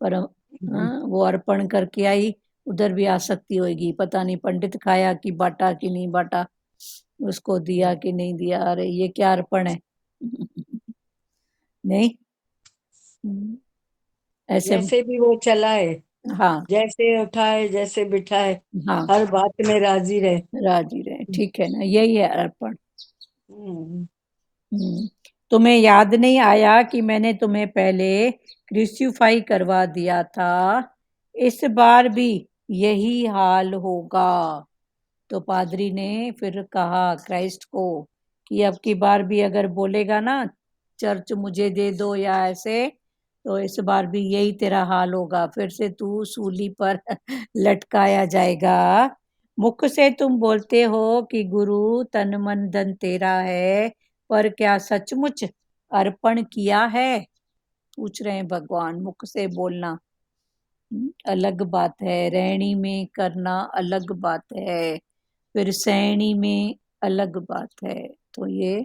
पर वो अर्पण करके आई, उधर भी आसक्ति होगी, पता नहीं पंडित खाया कि बांटा कि नहीं बांटा, उसको दिया कि नहीं दिया, अरे ये क्या अर्पण है? नहीं। ऐसे। जैसे भी वो चलाए, हाँ जैसे उठाए, जैसे बिठाए, हाँ, हर बात में राजी रहे। राजी रहे, ठीक है ना, यही है अर्पण। हम्म, तुम्हें याद नहीं आया कि मैंने तुम्हें पहले क्रूसीफाई करवा दिया था, इस बार भी यही हाल होगा। तो पादरी ने फिर कहा क्राइस्ट को कि अब की बार भी अगर बोलेगा ना चर्च मुझे दे दो या ऐसे, तो इस बार भी यही तेरा हाल होगा, फिर से तू सूली पर लटकाया जाएगा। मुख से तुम बोलते हो कि गुरु तन मन धन तेरा है, पर क्या सचमुच अर्पण किया है? पूछ रहे हैं भगवान। मुख से बोलना अलग बात है, रहनी में करना अलग बात है, फिर सहनी में अलग बात है। तो ये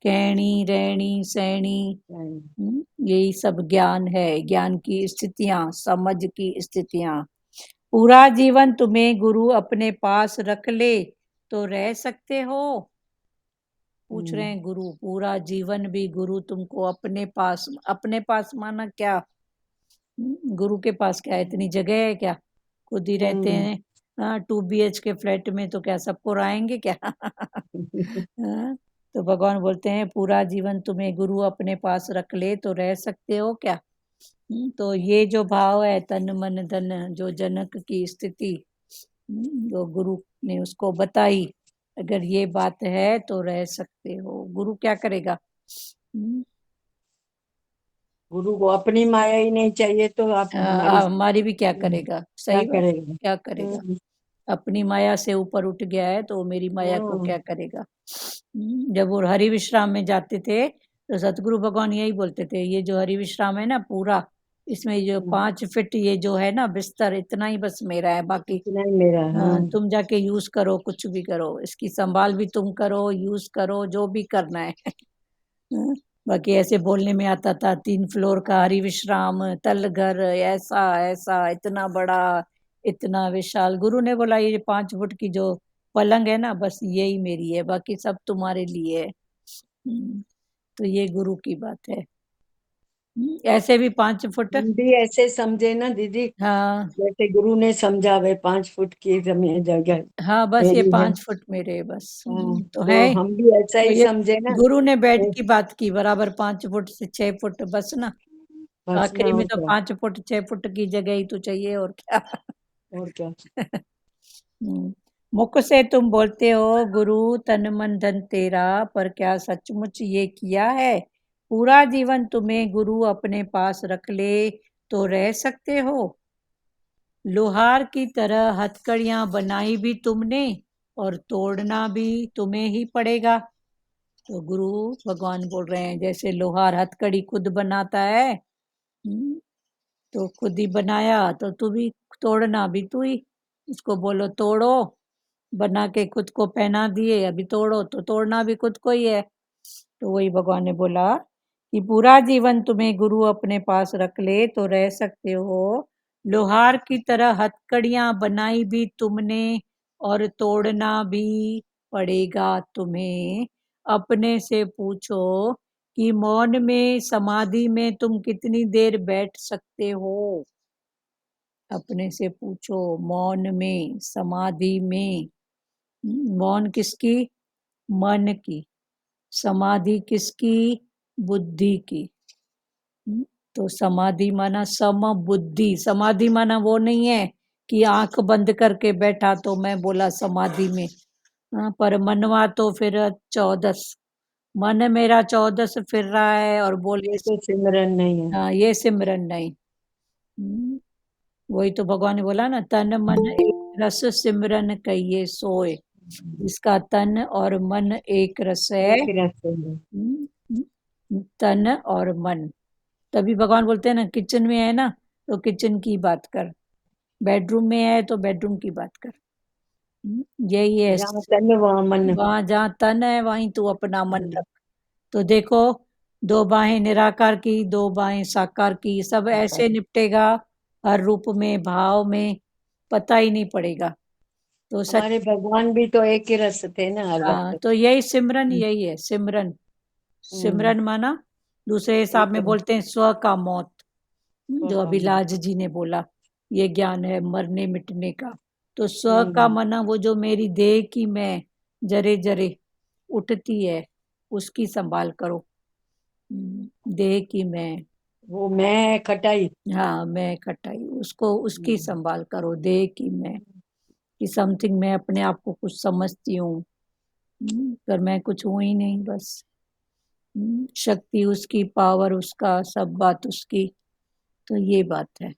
कहनी रहनी सहनी, यही सब ज्ञान है, ज्ञान की स्थितियां, समझ की स्थितियां। पूरा जीवन तुम्हें गुरु अपने पास रख ले तो रह सकते हो? पूछ रहे हैं गुरु, पूरा जीवन भी गुरु तुमको अपने पास माना क्या? गुरु के पास क्या इतनी जगह है क्या? खुद ही रहते हैं। हाँ, 2 BH के फ्लैट में, तो क्या सबको राएंगे क्या? हाँ, तो भगवान बोलते हैं पूरा जीवन तुम्हें गुरु अपने पास रख ले तो रह सकते हो क्या? तो ये जो भाव है तन मन धन, जो जनक की स्थिति जो गुरु ने उसको बताई, अगर ये बात है तो रह सकते हो। गुरु क्या करेगा? गुरु को अपनी माया ही नहीं चाहिए तो आप हमारी हमारी भी क्या करेगा? क्या सही बात, करेगा। क्या करेगा? अपनी माया से ऊपर उठ गया है तो मेरी माया को क्या हम्म, करेगा? जब वो हरि विश्राम में जाते थे तो सतगुरु भगवान यही बोलते थे, ये जो हरि विश्राम है ना पूरा, इसमें जो 5 फीट ये जो है ना बिस्तर, इतना ही बस मेरा है, बाकी इतना ही मेरा। हाँ, तुम जाके यूज करो, कुछ भी करो, इसकी संभाल भी तुम करो, यूज करो, जो भी करना है। हाँ, बाकी ऐसे बोलने में आता था 3 फ्लोर का हरि विश्राम तल घर, ऐसा ऐसा इतना बड़ा, इतना विशाल। गुरु ने बोला ये 5 फुट की जो पलंग है ना, बस यही मेरी है, बाकी सब तुम्हारे लिए है। तो ये गुरु की बात है। ऐसे भी 5 फुट। हम भी ऐसे समझे ना दीदी, हाँ जैसे गुरु ने समझा वे 5 फुट की जमीन जगह हाँ, बस ये मेरी है। 5 फुट मेरे बस, हाँ, तो है। तो हम भी ऐसा तो ही ये समझे ना। गुरु ने बेड की बात की, बराबर 5 फुट से 6 फुट, बस ना, बस ना, आखिरी में और तो क्या। 5 फुट 6 फुट की जगह ही तो चाहिए, और क्या। और क्या। मुख से तुम बोलते हो गुरु तन मन धन तेरा, पर क्या सचमुच ये किया है? पूरा जीवन तुम्हें गुरु अपने पास रख ले तो रह सकते हो। लोहार की तरह हथकड़ियां बनाई भी तुमने और तोड़ना भी तुम्हें ही पड़ेगा। तो गुरु भगवान बोल रहे हैं जैसे लोहार हथकड़ी खुद बनाता है, तो खुद ही बनाया तो तू भी तोड़ना भी तू ही। उसको बोलो तोड़ो, बना के खुद को पहना दिए, अभी तोड़ो तो तोड़ना भी खुद को ही है। तो वही भगवान ने बोला कि पूरा जीवन तुम्हें गुरु अपने पास रख ले तो रह सकते हो। लोहार की तरह हथकड़ियां बनाई भी तुमने और तोड़ना भी पड़ेगा तुम्हें। अपने से पूछो कि मौन में समाधि में तुम कितनी देर बैठ सकते हो। अपने से पूछो मौन में समाधि में। मौन किसकी? मन की। समाधि किसकी? बुद्धि की। तो समाधि माना सम बुद्धि। समाधि माना वो नहीं है कि आंख बंद करके बैठा तो मैं बोला समाधि में। पर मनवा तो फिर 14 मन मेरा 14 फिर रहा है और बोले ये तो सिमरन नहीं है। हाँ ये सिमरन नहीं। वही तो भगवान ने बोला ना, तन मन एक रस सिमरन कहिए सोए। जिसका तन और मन एक रस है, एक रास्ते में। तन और मन। तभी भगवान बोलते हैं ना, किचन में है ना तो किचन की बात कर, बेडरूम में है तो बेडरूम की बात कर। यही है, जहाँ तन वहाँ मन। वहां जहाँ तन है वहीं तू अपना मन रख। तो देखो, दो बाहें निराकार की, दो बाहें साकार की, सब ऐसे निपटेगा हर रूप में, भाव में, पता ही नहीं पड़ेगा। तो सच, हमारे भगवान भी तो एक ही रस थे ना हर हाँ, वक्त। तो यही सिमरन, यही है सिमरन। हम्म। सिमरन माना दूसरे हिसाब में एक बोलते हैं स्व का मौत। रस जो का मन। अभिलाष जी ने बोला, ये ज्ञान है मरने मिटने का। तो स्व का हम्म। मना वो जो मेरी देह की मैं जरे जरे उठती है, उसकी संभाल करो। देह की मैं, वो मैं खटाई। हाँ मैं खटाई, उसको उसकी हम्म। संभाल करो। देह की मैं कि समथिंग मैं अपने आप को कुछ समझती हूँ, पर मैं कुछ हूं ही नहीं बस। शक्ति उसकी, पावर उसका, सब बात उसकी। तो ये बात है।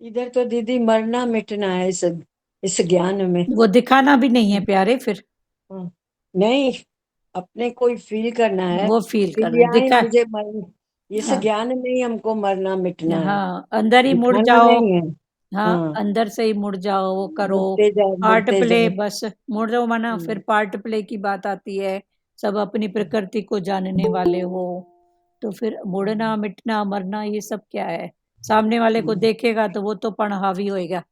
इधर तो दीदी मरना मिटना है इस ज्ञान में। वो दिखाना भी नहीं है प्यारे फिर, हाँ। नहीं, अपने को ही फील करना है। वो फील करना है, क्रियाएं दिखा। मुझे मर इस हाँ, ज्ञान में ही हमको मरना मिटना है। हाँ अंदर ही मुड़ दिखाना जाओ। नहीं है। हाँ हाँ। अंदर से ही मुड़ जाओ, वो करो मुड़ते जाओ पार्ट मुड़ते प्ले। जाओ। बस मुड़ जाओ माना फिर पार्ट प्ले की बात आती है। सब अपनी प्रकृति को जानने वाले हो, तो फिर मुड़ना मिटना मरना ये सब क्या है? सामने वाले को देखेगा तो वो तो पण हावी होएगा।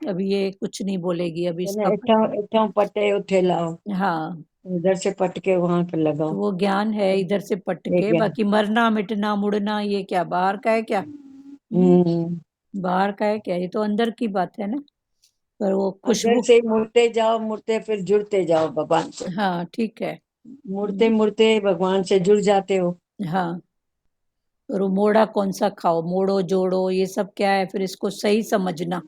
अभी ये कुछ नहीं बोलेगी, अभी कहना इसका इठा पटे उठे लाओ। हाँ। इधर से पट के वहां पे तो लगाओ। वो ज्ञान है इधर से पट ये के, ज्ञान। बाकी मरना मिटना मुड़ना ये क्या बाहर का है क्या? हम्म। बाहर का है क्या? ये तो अंदर की बात है ना। पर वो अंदर खुशबू, से मुड़ते जाओ मुड़ते फिर जुड़ते जाओ भगवान से। हाँ ठीक है। मुड़ते मुड़ते भगवान से जुड़ जाते हो। हाँ, और वो मोड़ा कौन सा खाओ, मोड़ो जोड़ो ये सब क्या है? फिर इसको सही समझना।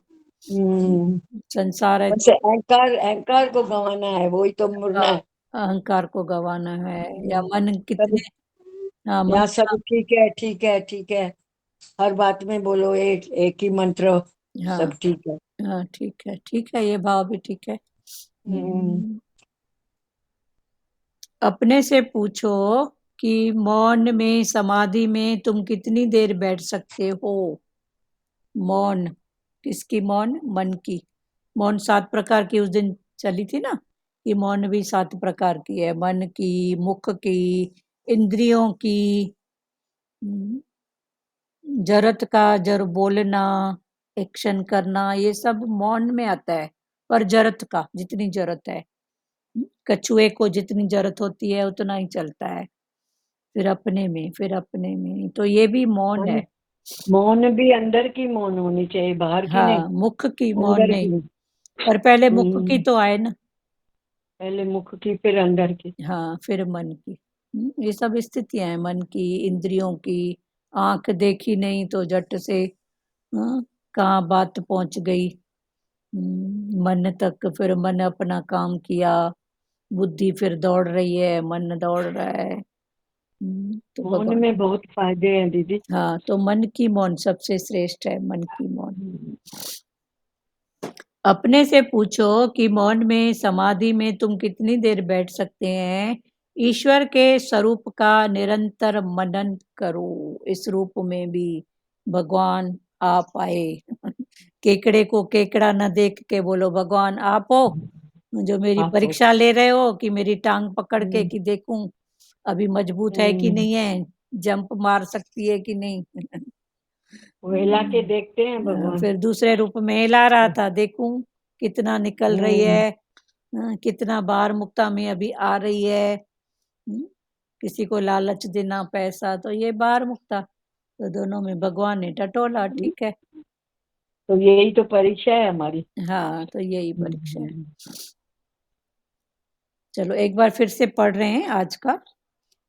हम्म। संसार है बस तो अहंकार अहंकार को गंवाना है, वही तो मुड़ना हाँ, है। अहंकार को गवाना है, या हम्म। मन सब कितने, हाँ मन, यहाँ सब ठीक है ठीक है ठीक है। हर बात में बोलो एक एक ही मंत्र। हाँ सब ठीक है। हाँ ठीक है, ये भाव भी ठीक है। हम्म। अपने से पूछो कि मौन में समाधि में तुम कितनी देर बैठ सकते हो। मौन किसकी? मौन मन की। मौन 7 प्रकार की उस दिन चली थी ना, कि मौन भी 7 प्रकार की है। मन की, मुख की, इंद्रियों की, हम्म, जरत का, जर बोलना, एक्शन करना, ये सब मौन में आता है। पर जरत का जितनी जरूरत है, कछुए को जितनी जरूरत होती है उतना ही चलता है। फिर अपने में, फिर अपने में, तो ये भी मौन मन है। मौन भी अंदर की मौन होनी चाहिए, बाहर की नहीं। हाँ मुख की मौन अंदर नहीं, की। पर पहले मुख की हम्म। तो आए ना। पहले मुख की फिर अंदर की। हाँ फिर मन की। ये सब स्थितियां हैं मन की, इंद्रियों की। आंख देखी नहीं तो झट से कहाँ बात पहुंच गई मन तक, फिर मन अपना काम किया, बुद्धि फिर दौड़ रही है, मन दौड़ रहा है। तो मौन भगवान, में बहुत फायदे हैं दीदी। हाँ, तो मन की मौन सबसे श्रेष्ठ है, मन की मौन। अपने से पूछो कि मौन में, समाधि में तुम कितनी देर बैठ सकते हैं। ईश्वर के स्वरूप का निरंतर मनन करो। इस रूप में भी भगवान आप आए। केकड़े को केकड़ा न देख के बोलो भगवान आप हो, जो मेरी आप हो। परीक्षा ले रहे हो कि मेरी टांग पकड़ के हम्म, कि देखूं अभी मजबूत है कि हम्म, नहीं है, जंप मार सकती है कि नहीं। वो हिला के देखते हैं भगवान। फिर दूसरे रूप में हिला रहा था, देखूं कितना निकल रही हम्म, है, कितना बार मुक्ता में अभी आ रही है। किसी को लालच देना पैसा, तो ये बार मुक्ता, तो दोनों में भगवान ने टटोला, ठीक है। तो यही तो परीक्षा है हमारी। हाँ, तो यही परीक्षा है। हम्म, चलो एक बार फिर से पढ़ रहे हैं आज का।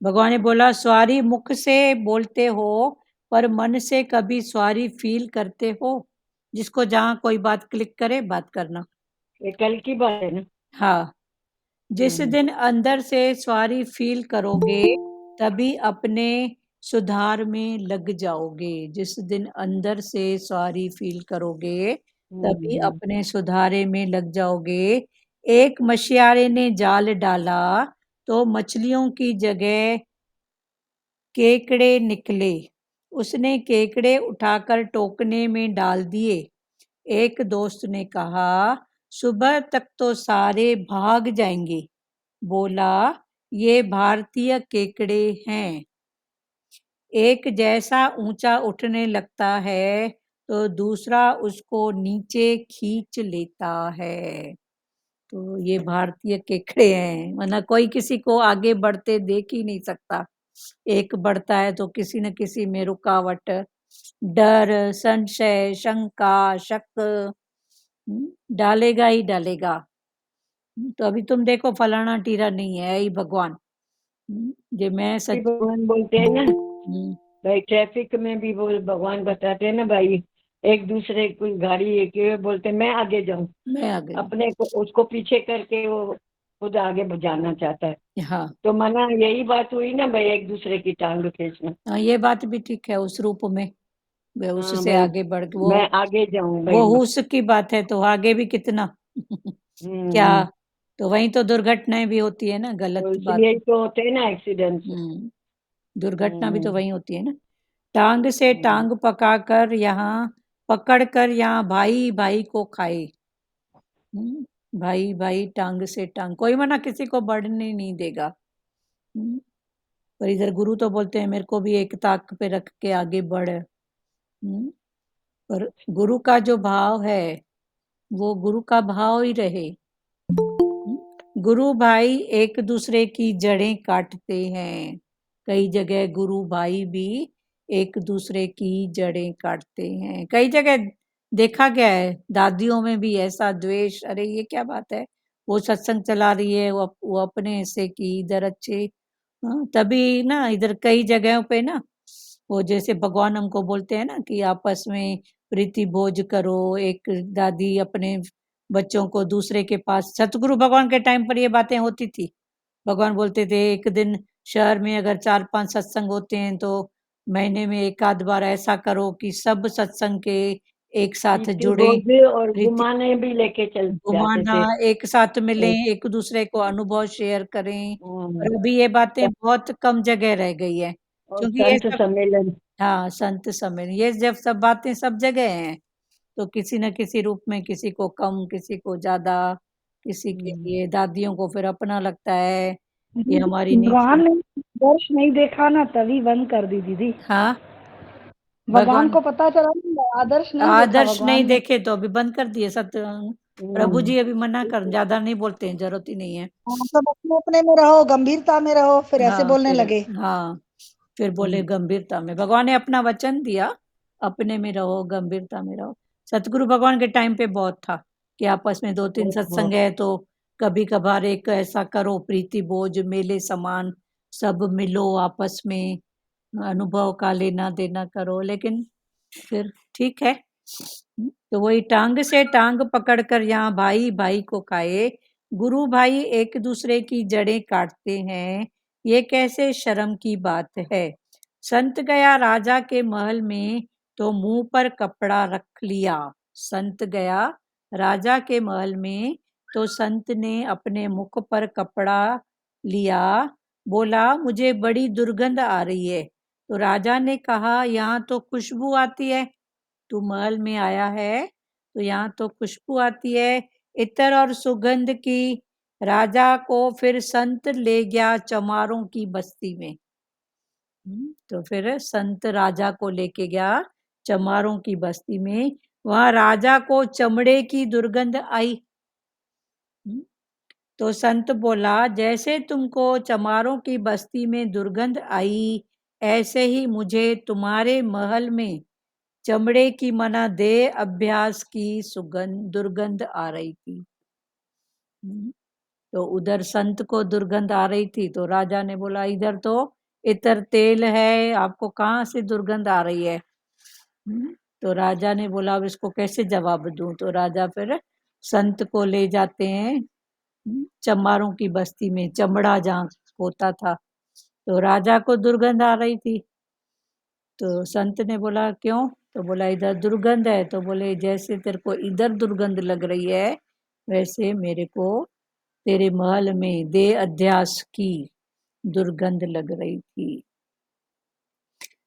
भगवान ने बोला, सॉरी मुख से बोलते हो पर मन से कभी सॉरी फील करते हो। जिसको जहां कोई बात क्लिक करे बात करना। ये कल की बात है ना। हाँ, जिस हम्म, दिन अंदर से सॉरी फील करोगे तभी अपने सुधार में लग जाओगे। जिस दिन अंदर से सॉरी फील करोगे तभी हम्म, अपने सुधारे में लग जाओगे। एक मछुआरे ने जाल डाला तो मछलियों की जगह केकड़े निकले। उसने केकड़े उठाकर टोकने में डाल दिए। एक दोस्त ने कहा, सुबह तक तो सारे भाग जाएंगे। बोला, ये भारतीय केकड़े हैं। एक जैसा ऊंचा उठने लगता है तो दूसरा उसको नीचे खींच लेता है। तो ये भारतीय केकड़े हैं, वरना कोई किसी को आगे बढ़ते देख ही नहीं सकता। एक बढ़ता है तो किसी न किसी में रुकावट, डर, संशय, शंका, शक डालेगा ही डालेगा। तो अभी तुम देखो फलाना टीरा नहीं है, यही भगवान। जे मैं कि सच। भगवान बोलते हैं ना हम्म, भाई, ट्रैफिक में भी बोल भगवान बताते हैं ना भाई, एक दूसरे कोई गाड़ी एक ही बोलते हैं, मैं आगे जाऊं, मैं आ गई। अपने को उसको पीछे करके वो खुद आगे जाना चाहता है। हाँ, तो मना यही बात हुई ना भाई, एक दूसरे की टांग खींचना। हाँ, ये बात भी ठीक है, उस रूप में वे हाँ उससे भाई, आगे बढ़ के मैं आगे जाऊं वो भाई। हुस की बात है, तो आगे भी कितना। क्या, हम्म, तो वहीं तो दुर्घटनाएं भी होती है ना, तो गलत बात। इसलिए तो होते हैं ना एक्सीडेंट्स। दुर्घटना भी तो हम्म, वहीं होती है ना। टांग से हम्म, टांग पकड़ कर यहाँ भाई भाई को खाए। भाई भाई टांग से टांग, कोई मना किसी को बढ़ने नहीं देगा। हम्म, पर इधर गुरु तो बोलते हैं मेरे को भी एक ताक पे रख के आगे बढ़। पर गुरु का जो भाव है वो गुरु का भाव ही रहे। गुरु भाई एक दूसरे की जड़ें काटते हैं। कई जगह गुरु भाई भी एक दूसरे की जड़ें काटते हैं। कई जगह देखा गया है, दादियों में भी ऐसा द्वेष, अरे ये क्या बात है, वो सत्संग चला रही है, वो अपने हिस्से की इधर अच्छे। हाँ, तभी ना इधर कई जगहों पे ना, वो जैसे भगवान हमको बोलते हैं ना कि आपस में प्रीति भोज करो। एक दादी अपने बच्चों को दूसरे के पास, सतगुरु भगवान के टाइम पर ये बातें होती थी। भगवान बोलते थे एक दिन शहर में अगर 4-5 सत्संग होते हैं तो महीने में एक आध बार ऐसा करो कि सब सत्संग के एक साथ पीती जुड़े। बोझ और प्रीति घुमाने भी लेके चल जाते घुमाना, थे। एक साथ मिलें, तो, एक दूसरे को अनुभव शेयर करें। हम्म, और अभी ये बातें बहुत कम जगह रह गई है, और क्योंकि ये संत सब, सम्मेलन। हाँ, संत सम्मेलन, ये जब सब बातें सब जगह हैं तो किसी न किसी रूप में किसी को कम, किसी को ज्यादा, किसी के हम्म, लिए दादियों को फिर अपना लगता है ये दीदी, हमारी भगवान नीचे। ने दर्श नहीं देखा ना तभी बंद कर दी दीदी। हाँ, भगवान भगवान को पता चला ना, आदर्श नहीं देखा आदर्श नहीं भगवान ने। देखे तो अभी बंद कर दिए सत्य। प्रभु हम्म, जी अभी मना कर, ज्यादा नहीं बोलते हैं, जरूरत ही नहीं है। हाँ, सब अपने अपने में रहो, गंभीरता में रहो, फिर ऐसे हाँ, बोलने फिर, लगे। हाँ, फिर बोले हम्म, गंभीरता में, भगवान ने अपना वचन दिया, अपने में रहो, गंभीरता में रहो। सतगुरु भगवान के टाइम पे बहुत था कि आपस में 2-3 बहुत सत्संग बहुत। है तो कभी कभार एक ऐसा करो, प्रीति भोज मेले समान, सब मिलो आपस में, अनुभव का लेना देना करो। लेकिन फिर ठीक है। तो वही टांग से टांग पकड़कर यहाँ भाई भाई को खाए। गुरु भाई एक दूसरे की जड़ें काटते हैं, ये कैसे शर्म की बात है। संत गया राजा के महल में तो मुंह पर कपड़ा रख लिया। संत गया राजा के महल में तो संत ने अपने मुख पर कपड़ा लिया, बोला मुझे बड़ी दुर्गंध आ रही है। तो राजा ने कहा यहाँ तो खुशबू आती है, तू महल में आया है तो यहाँ तो खुशबू आती है, इत्र और सुगंध की। राजा को फिर संत ले गया चमारों की बस्ती में। तो फिर संत राजा को लेके गया चमारों की बस्ती में, वहां राजा को चमड़े की दुर्गंध आई। तो संत बोला जैसे तुमको चमारों की बस्ती में दुर्गंध आई, ऐसे ही मुझे तुम्हारे महल में चमड़े की मना देह अभ्यास की दुर्गंध आ रही थी। तो उधर संत को दुर्गंध आ रही थी, तो राजा ने बोला इधर तो इतर तेल है, आपको कहाँ से दुर्गंध आ रही है। तो राजा ने बोला अब इसको कैसे जवाब दूं। तो राजा फिर संत को ले जाते हैं चमारों की बस्ती में, चमड़ा जहाँ होता था। तो राजा को दुर्गंध आ रही थी, तो संत ने बोला क्यों। तो बोला इधर दुर्गंध है। तो बोले जैसे तेरे को इधर दुर्गंध लग रही है, वैसे मेरे को तेरे महल में देह अध्यास की दुर्गंध लग रही थी।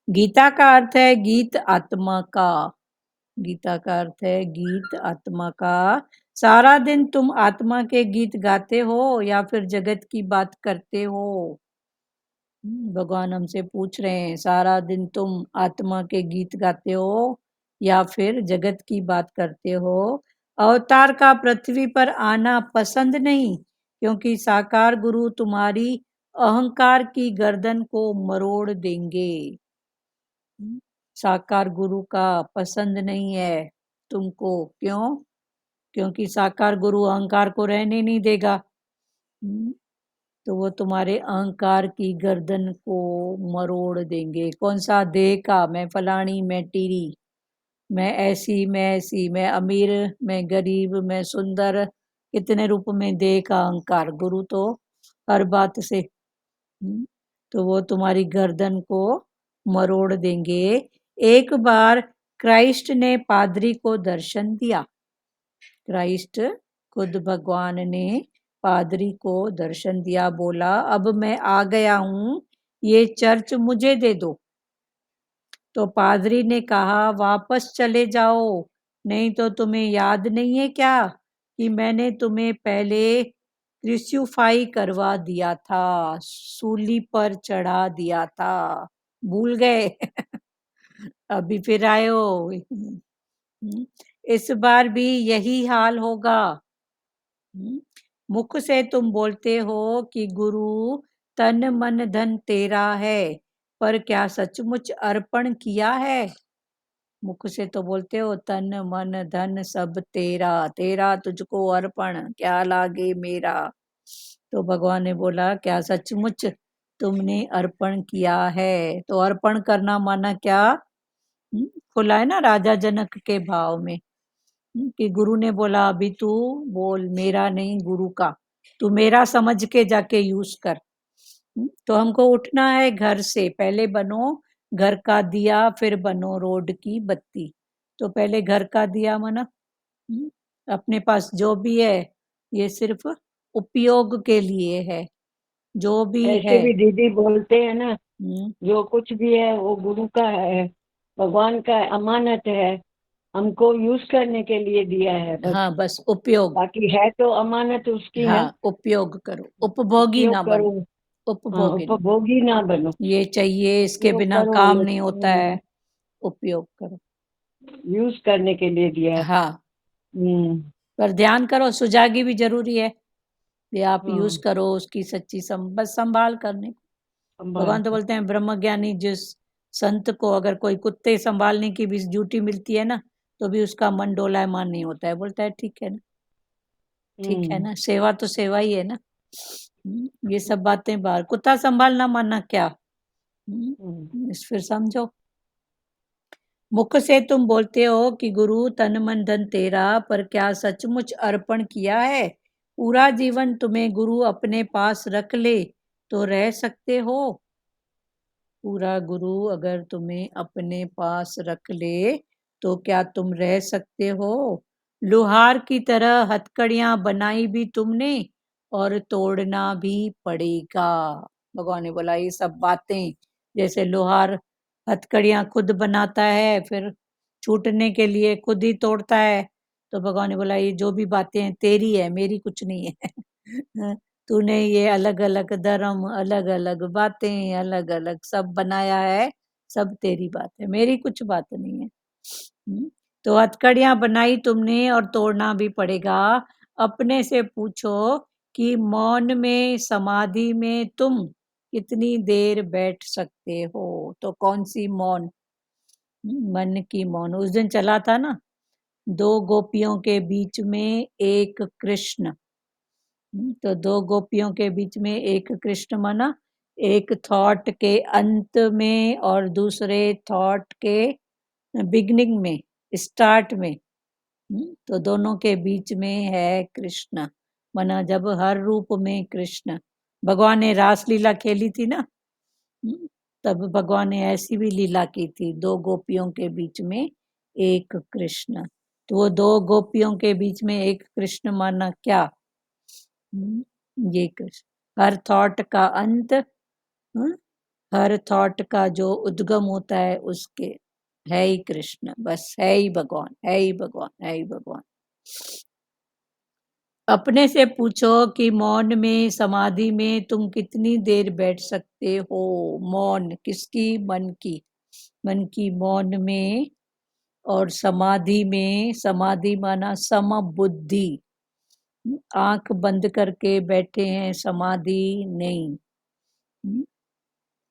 गीता का अर्थ है गीत आत्मा का। गीता का अर्थ है गीत आत्मा का। सारा दिन तुम आत्मा के गीत गाते हो या फिर जगत की बात करते हो। भगवान हमसे पूछ रहे हैं सारा दिन तुम आत्मा के गीत गाते हो या फिर जगत की बात करते हो। अवतार का पृथ्वी पर आना पसंद नहीं, क्योंकि साकार गुरु तुम्हारी अहंकार की गर्दन को मरोड़ देंगे। साकार गुरु का पसंद नहीं है तुमको, क्यों? क्योंकि साकार गुरु अहंकार को रहने नहीं देगा। तो वो तुम्हारे अहंकार की गर्दन को मरोड़ देंगे। कौन सा देह का, मैं फलानी, मैं टीरी, मैं ऐसी, मैं ऐसी, मैं अमीर, मैं गरीब, मैं सुंदर, कितने रूप में देह का अहंकार। गुरु तो हर बात से तो वो तुम्हारी गर्दन को मरोड़ देंगे। एक बार क्राइस्ट ने पादरी को दर्शन दिया। क्राइस्ट खुद भगवान ने पादरी को दर्शन दिया, बोला अब मैं आ गया हूं, ये चर्च मुझे दे दो। तो पादरी ने कहा वापस चले जाओ, नहीं तो तुम्हें याद नहीं है क्या कि मैंने तुम्हें पहले क्रूसिफाई करवा दिया था, सूली पर चढ़ा दिया था, भूल गए। अभी फिर आए हो। इस बार भी यही हाल होगा। मुख से तुम बोलते हो कि गुरु तन मन धन तेरा है, पर क्या सचमुच अर्पण किया है? मुख से तो बोलते हो तन मन धन सब तेरा, तेरा तुझको अर्पण, क्या लागे मेरा। तो भगवान ने बोला क्या सचमुच तुमने अर्पण किया है? तो अर्पण करना माना क्या? खुला है ना राजा जनक के भाव में कि गुरु ने बोला अभी तू बोल, मेरा नहीं गुरु का, तू मेरा समझ के जाके यूज कर। तो हमको उठना है घर से, पहले बनो घर का दिया, फिर बनो रोड की बत्ती। तो पहले घर का दिया मना, अपने पास जो भी है ये सिर्फ उपयोग के लिए है, जो भी ऐसे है। भी दीदी बोलते हैं ना, हम्म, जो कुछ भी है वो गुरु का है, भगवान का अमानत है, हमको यूज करने के लिए दिया है बस। हाँ बस उपयोग, बाकी है तो अमानत उसकी है, हाँ उपयोग करो, उपभोगी उपयोग ना करो। बनो। हाँ, उपभोगी नहीं, उपभोगी ना बनो, ये चाहिए इसके उपयोग बिना करो। काम नहीं होता है, उपयोग करो। यूज करने के लिए दिया है। हाँ हम्म। पर ध्यान करो, सुजागी भी जरूरी है, ये आप यूज हाँ, करो उसकी सच्ची बस संभाल करने को। संभाल भगवान तो कर। बोलते हैं ब्रह्म ज्ञानी जिस संत को अगर कोई कुत्ते संभालने की भी ड्यूटी मिलती है ना, तो भी उसका मन डोलायमान नहीं होता है, बोलता है ठीक है ना, ठीक है हम्म। ना, सेवा तो सेवा ही है ना। ये सब बातें बाहर, कुत्ता संभालना माना क्या। फिर समझो, मुख से तुम बोलते हो कि गुरु तन मन धन तेरा, पर क्या सचमुच अर्पण किया है? पूरा जीवन तुम्हें गुरु अपने पास रख ले तो रह सकते हो? पूरा गुरु अगर तुम्हें अपने पास रख ले तो क्या तुम रह सकते हो? लोहार की तरह हथकड़ियां बनाई भी तुमने और तोड़ना भी पड़ेगा। भगवान ने बोला ये सब बातें, जैसे लोहार हथकड़ियां खुद बनाता है फिर छूटने के लिए खुद ही तोड़ता है, तो भगवान ने बोला ये जो भी बातें हैं तेरी है, मेरी कुछ नहीं है। तूने ये अलग अलग धर्म, अलग अलग बातें, अलग अलग सब बनाया है, सब तेरी बात है, मेरी कुछ बात नहीं है। तो हथकड़ियां बनाई तुमने और तोड़ना भी पड़ेगा। अपने से पूछो कि मौन में, समाधि में तुम कितनी देर बैठ सकते हो? तो कौन सी मौन? मन की मौन। उस दिन चला था ना, 2 गोपियों के बीच में एक कृष्ण। तो 2 गोपियों के बीच में एक कृष्ण माना, एक थॉट के अंत में और दूसरे थॉट के बिगनिंग में, स्टार्ट में। तो दोनों के बीच में है कृष्ण, माना जब हर रूप में कृष्ण। भगवान ने रास लीला खेली थी ना, तब भगवान ने ऐसी भी लीला की थी, 2 गोपियों के बीच में एक कृष्ण। तो वो 2 गोपियों के बीच में एक कृष्ण माना क्या? ये कृष्ण, हर थॉट का अंत, हर थॉट का जो उद्गम होता है उसके है ही कृष्ण, बस है ही भगवान, है ही भगवान, है ही भगवान। अपने से पूछो कि मौन में, समाधि में तुम कितनी देर बैठ सकते हो? मौन किसकी? मन की। मन की मौन में और समाधि में। समाधि माना सम बुद्धि, आंख बंद करके बैठे हैं, समाधि नहीं।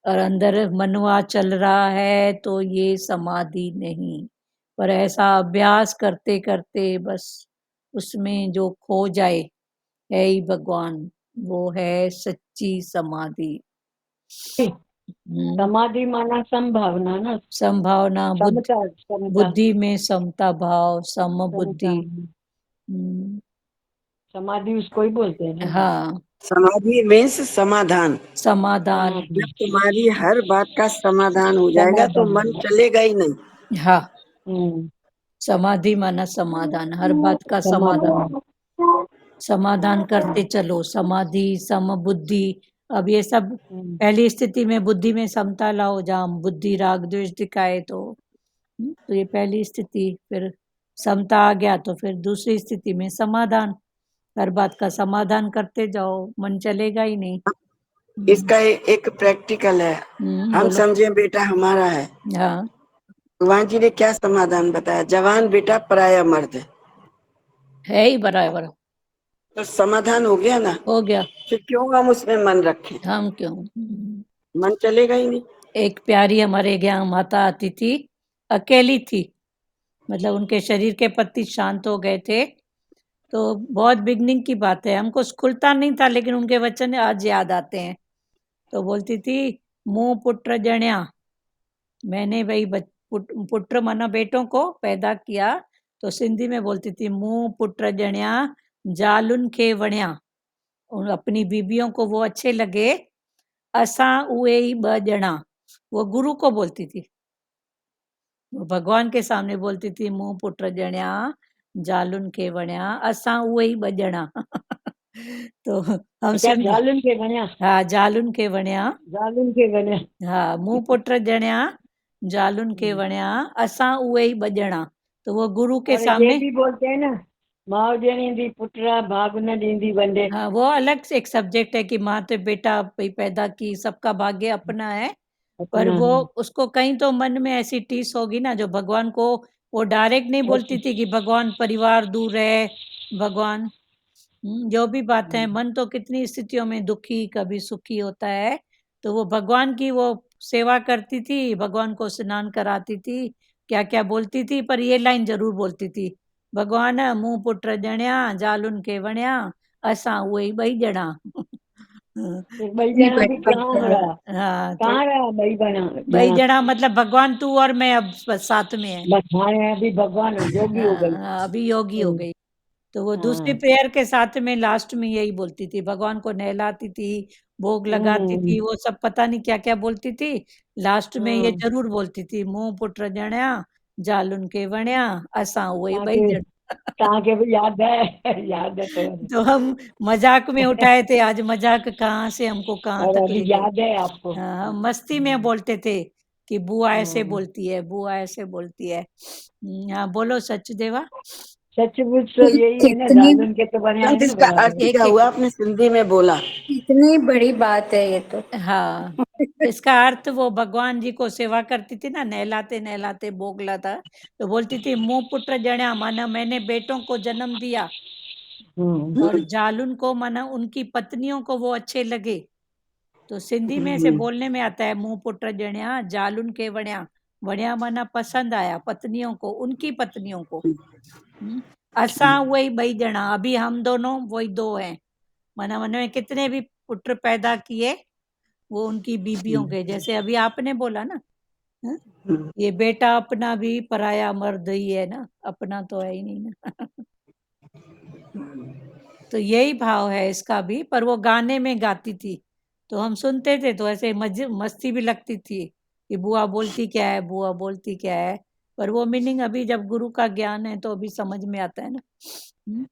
और अंदर मनवा चल रहा है तो ये समाधि नहीं, पर ऐसा अभ्यास करते करते बस उसमें जो खो जाए है ही भगवान, वो है सच्ची समाधि। समाधि माना संभावना ना, संभावना, समता, समता, बुद्धि में समता भाव, सम समता। बुद्धि। हम्म, समाधि उसको ही बोलते हैं ना। हाँ, समाधि मीन्स समाधान। समाधान। जब तुम्हारी हर बात का समाधान हो जाएगा तो मन चलेगा ही नहीं। हाँ, हम्म, समाधि माना समाधान, हर बात का समाधान। समाधान करते चलो, समाधि, सम बुद्धि। अब ये सब पहली स्थिति में बुद्धि में समता लाओ, जहाँ बुद्धि राग द्वेष दिखाए तो ये पहली स्थिति। फिर समता आ गया तो फिर दूसरी स्थिति में समाधान, हर बात का समाधान करते जाओ, मन चलेगा ही नहीं। इसका एक प्रैक्टिकल है। हम बोलो। समझे बेटा हमारा है, हाँ, भगवान जी ने क्या समाधान बताया? जवान बेटा पराया मर्द है ही बराबर, तो समाधान हो गया ना। हो गया। फिर क्यों हम उसमें मन रखें? हम क्यों? मन चलेगा ही नहीं। एक प्यारी हमारे यहाँ माता आती थी, अकेली थी, मतलब उनके शरीर के पत्ती शांत हो गए थे। तो बहुत बिगनिंग की बात है, हमको खुलता नहीं था, लेकिन उनके वचन आज याद आते हैं। तो बोलती थी, मुंह पुत्र जण्या, मैंने वही पुत्र माना बेटों को पैदा किया, तो सिंधी में बोलती थी, मुंह पुत्र जण्या जालुन खे वण्या। और अपनी बीबियों को वो अच्छे लगे, असा उए ही ब ॼणा। वो गुरु को बोलती थी, वो भगवान के सामने बोलती थी, मुंह पुत्र जण्या जालुन खे वण्या, असा उए ही ब ॼणा। तो हम क्या सिंध, जालुन के बनिया, हाँ जालुन खे वण्या, जालुन के बनिया। हाँ मुंह पुत्र जण्या जालुन खे वण्या, असा उए ही ब ॼणा। तो वो गुरु के और ये सामने, भी बोलते हैं ना, माँ ॾींदी पुत्रा भाग न ॾींदी वंडे। हाँ वो अलग से एक सब्जेक्ट है कि माँ तो बेटा पैदा की, सबका भाग्य अपना है, पर अपना वो है। उसको कहीं तो मन में ऐसी टीस होगी ना, जो भगवान को वो डायरेक्ट नहीं बोलती थी कि भगवान परिवार दूर है, भगवान जो भी बात है, मन तो कितनी स्थितियों में दुखी कभी सुखी होता है। तो वो भगवान की वो सेवा करती थी, भगवान को स्नान कराती थी, क्या क्या बोलती थी, पर ये लाइन जरूर बोलती थी, भगवान मुंह पुत्र जण्या जालुन के वण्या, असां उहे ई ॿई ॼणा। फिर ॿई ॼणा भी कहाँ रहा, हाँ, तो कहाँ रहा ॿई ॿई ॼणा? ॼणा मतलब भगवान तू और मैं अब बस साथ में है। बस हाणे अभी भगवान योगी हो गई। हाँ, अभी योगी हो गई। तो वो दूसरी हाँ प्रेयर के साथ में लास्ट में यही बोलती थी, भगवान को नहलाती थी, भोग लगाती थी, वो सब पता नहीं क्या-क्या बोलती थी। लास्ट में ये ज़रूर बोलती थी, "मूं पुट ॼणिया, ज़ालुनि खे वणिया, असां उहे ॿई ताकि ॼण।" ताकि भी याद है याद है तो तो हम मज़ाक में उठाए थे, आज मज़ाक कहाँ से हमको कहाँ और तक अभी ले गए। याद है आपको। हाँ, हम मस्ती में बोलते थे कि बुआ ऐसे हम्म, बोलती है, बुआ ऐसे बोलती है। हाँ, बोलो सचदेवा। सचमुच तो यही है ना, कितनी जालून के तो बनिया है तुरंत ना इसका बराबर। अर्थ क्या एक-एक हुआ आपने हिंदी में बोला? कितनी बड़ी बात है ये तो। हाँ, इसका अर्थ वो भगवान जी को सेवा करती थी ना, नहलाते-नहलाते बोगला था, तो बोलती थी मुँह पुत्र जणिया माना मैंने बेटों को जन्म दिया और जालुन को माना उनकी पत्नियों को वो अच्छे लगे। तो सिंधी में से बोलने में आता है मुँह पुत्र जणिया जालुन के वणिया। वणिया माना पसंद आया पत्नियों को, उनकी पत्नियों को। असां वही ॿई ॼणा, अभी हम दोनों वही 2 हैं। माना उन्होंने कितने भी पुत्र पैदा किए वो उनकी बीबियों के, जैसे अभी आपने बोला ना, हाँ? ये बेटा अपना भी पराया मर्द ही है ना, अपना तो है ही नहीं ना। तो यही भाव है इसका भी, पर वो गाने में गाती थी, तो हम सुनते थे तो ऐसे मस्ती भी लगती थी कि बुआ बोलती क्या है, बुआ बोलती क्या है, पर वो मीनिंग अभी जब गुरु का ज्ञान है तो अभी समझ में आता है ना। हम्म,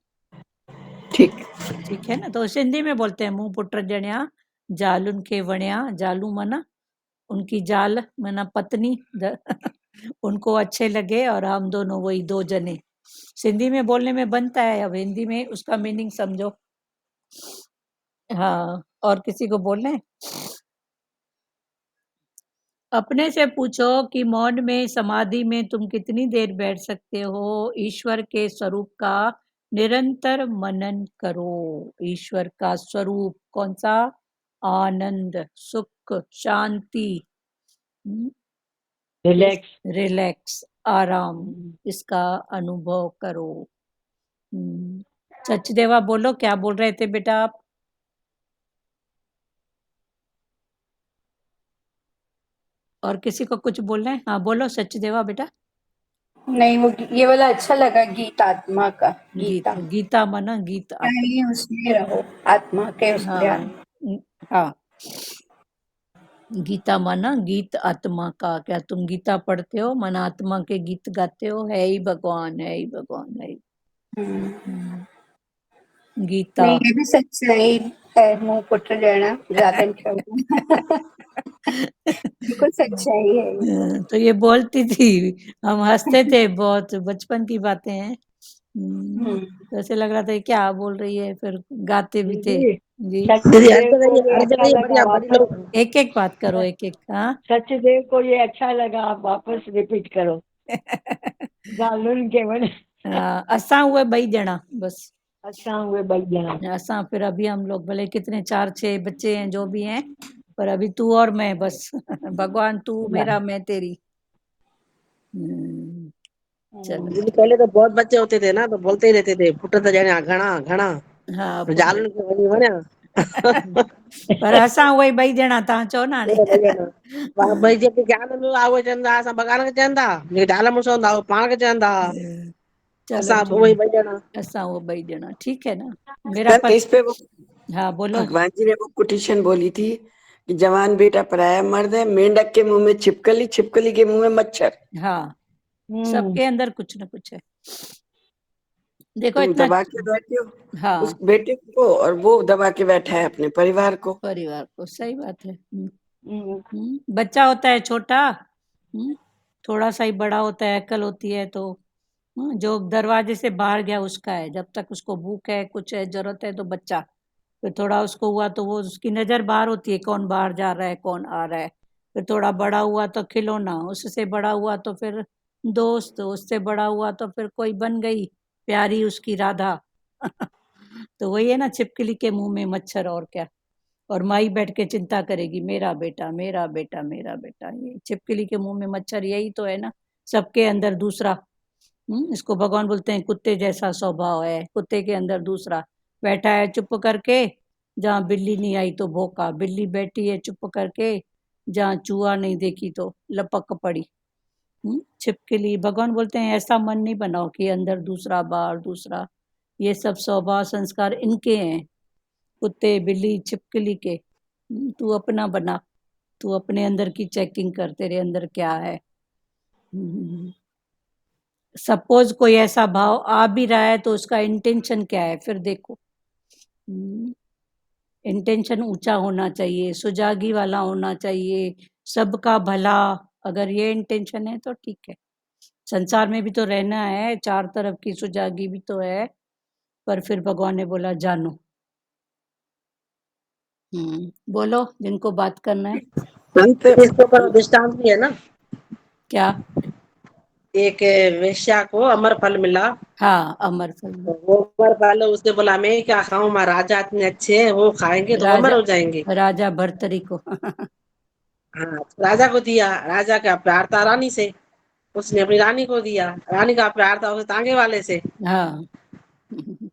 ठीक। ठीक है ना, तो सिंधी में बोलते हैं मुंह पुत्र जणिया जालुन के वणिया, जालू माना उनकी जाल माना पत्नी उनको अच्छे लगे और हम दोनों वही 2 जने। सिंधी में बोलने में बनता है, अब हिंदी में उसका मीनिंग समझो। हाँ, और किसी को बोलना है? अपने से पूछो कि मौन में समाधि में तुम कितनी देर बैठ सकते हो? ईश्वर के स्वरूप का निरंतर मनन करो। ईश्वर का स्वरूप कौन-सा? आनंद, सुख, शांति, हुँ, इस रिलैक्स। रिलैक्स, आराम, इसका अनुभव करो। सचदेवा बोलो क्या बोल रहे थे बेटा आप? और किसी को कुछ बोलना है? हाँ, बोलो सचदेवा बेटा। नहीं, वो ये वाला अच्छा लगा, गीत आत्मा का, गीता। गीता माना गीत आत्मा। चाहिए उसमें रहो, आत्मा के उस हाँ, ध्यान। हाँ, गीता माना गीत आत्मा का। क्या तुम गीता पढ़ते हो? माना आत्मा के गीत गाते हो? है ही भगवान, है ही भगवान, है ही। हम्म। गीता। नहीं, ये भी सच्चाई है, मुंह पुत्र लेना जालन करना। बिल्कुल सच्चाई है ये तो। तो ये बोलती थी, हम हँसते थे बहुत, बचपन की बातें हैं। हम्म। तो ऐसे लग रहा था ये क्या बोल रही है, फिर गाते भी थे। दीदी जी, दीदी हर सचदेव जगह को ये ये हर अच्छा जगह ये लगा बढ़िया बड़ी लोग वापस। एक-एक बात करो, एक-एक। हाँ। सचदेव को ये अच्छा लगा, आप वापस रिपीट करो। जालून के बने असां उहे ॿई ॼणा बस। असां उहे ॿई ॼणा। असां फिर अभी हम लोग भले कितने 4-6 बच्चे हैं जो भी हैं, पर अभी तू और मैं बस। भगवान तू मेरा, मैं तेरी। चलो दीदी ठीक। पहले तो बहुत बच्चे होते थे ना तो बोलते ही रहते थे पुट त ॼणिया घणा घणा हाँ, तो पुट। जालुन खे वञी वणिया। पर असां उहे ॿई ॼणा, तव्हां चओ न हाणे। भई जेके ज्ञान में हुआ उहे चवंदा असां भॻवान खे चवंदा, जेके ज़ाल मुड़ुस हूंदा उहे पाण खे चवंदा चलो असां ठीक, उहे ॿई ॼणा। असां वो ॿई ॼणा, ठीक है ना। मेरा संत पर। इस पे वो हाँ, बोलो। भगवान जी ने वो कोटेशन बोली थी कि जवान बेटा पराया मर्द है, मेंढक के मुंह में छिपकली, छिपकली के मुंह में मच्छर। हाँ, हम्म। सबके अंदर कुछ न कुछ है। देखो तुम इतना। दबा के बैठे हो उस हाँ, बेटे को और वो दबा के बैठा है अपने परिवार को। परिवार को, सही बात है। हम्म। बच्चा होता है छोटा, थोड़ा सा ही बड़ा होता है, अकल होती है तो जो दरवाजे से बाहर गया उसका है, जब तक उसको भूख है, कुछ है, जरूरत है तो बच्चा। फिर थोड़ा उसको हुआ तो वो उसकी नजर बाहर होती है, कौन बाहर जा रहा है, कौन आ रहा है। फिर थोड़ा बड़ा हुआ तो खिलौना, उससे बड़ा हुआ तो फिर दोस्त, उससे बड़ा हुआ तो फिर कोई बन गई प्यारी उसकी राधा। तो वही है ना, छिपकली के मुंह में मच्छर, और क्या। और माई बैठ के चिंता करेगी, मेरा बेटा, मेरा बेटा, मेरा बेटा। ये छिपकली के मुंह में मच्छर, यही तो है ना, सबके अंदर दूसरा। इसको भगवान बोलते हैं कुत्ते जैसा स्वभाव है, कुत्ते के अंदर दूसरा बैठा है चुप करके, जहाँ बिल्ली नहीं आई तो भौंका, बिल्ली बैठी है चुप करके, जहाँ चूहा नहीं देखी तो लपक पड़ी। छिपकली, भगवान बोलते हैं ऐसा मन नहीं बनाओ कि अंदर दूसरा बाहर दूसरा, ये सब स्वभाव संस्कार इनके हैं, कुत्ते बिल्ली छिपकली के। तू अपना बना, तू अपने अंदर की चेकिंग कर, तेरे अंदर क्या है। सपोज कोई ऐसा भाव आ भी रहा है तो उसका इंटेंशन क्या है, फिर देखो। इंटेंशन ऊंचा होना चाहिए, सुजागी वाला होना चाहिए, सबका भला। अगर ये इंटेंशन है तो ठीक है। संसार में भी तो रहना है, चार तरफ की सुजागी भी तो है। पर फिर भगवान ने बोला जानो। बोलो जिनको बात करना है। संत इसके ऊपर दृष्टांत भी है ना, क्या? एक वेश्या को अमर फल मिला, हाँ, अमर फल में तो वो अमर फल उसने बोला मैं क्या खाऊं, महाराजा इतने अच्छे हैं, वो खाएंगे तो अमर राजा हो जाएंगे। राजा भर्तरी को हाँ, राजा को दिया, राजा का प्यार था रानी से, उसने अपनी रानी को दिया, रानी का प्यार था उसे तांगे वाले से, हाँ।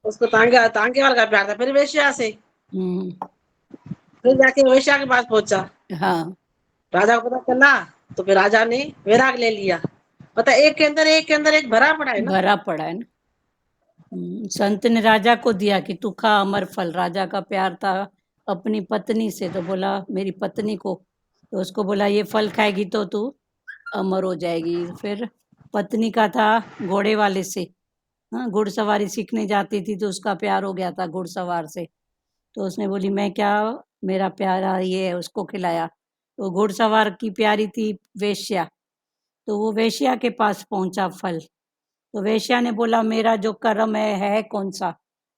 उसको तांगे तांगे वाले का प्यार था फिर वेश्या से, हम्म, फिर जाके वेश्या के पास पहुंचा, हाँ, राजा को पता चला, तो फिर राजा ने वैराग ले लिया। पता है, एक के अंदर एक भरा पड़ा है ना। भरा पड़ा है ना। संत ने राजा को दिया कि तू खा अमर फल। राजा का प्यार था अपनी पत्नी से, तो बोला मेरी पत्नी को, तो उसको बोला ये फल खाएगी तो तू अमर हो जाएगी। फिर पत्नी का था घोड़े वाले से, हाँ, घुड़सवारी सीखने जाती थी तो उसका प्यार हो गया था घुड़सवार से, तो उसने बोली मैं क्या, मेरा प्यारा ये है, उसको खिलाया। तो घुड़सवार की प्यारी थी वेश्या, तो वो वेश्या के पास पहुंचा फल। तो वेश्या ने बोला मेरा जो कर्म है कौन सा,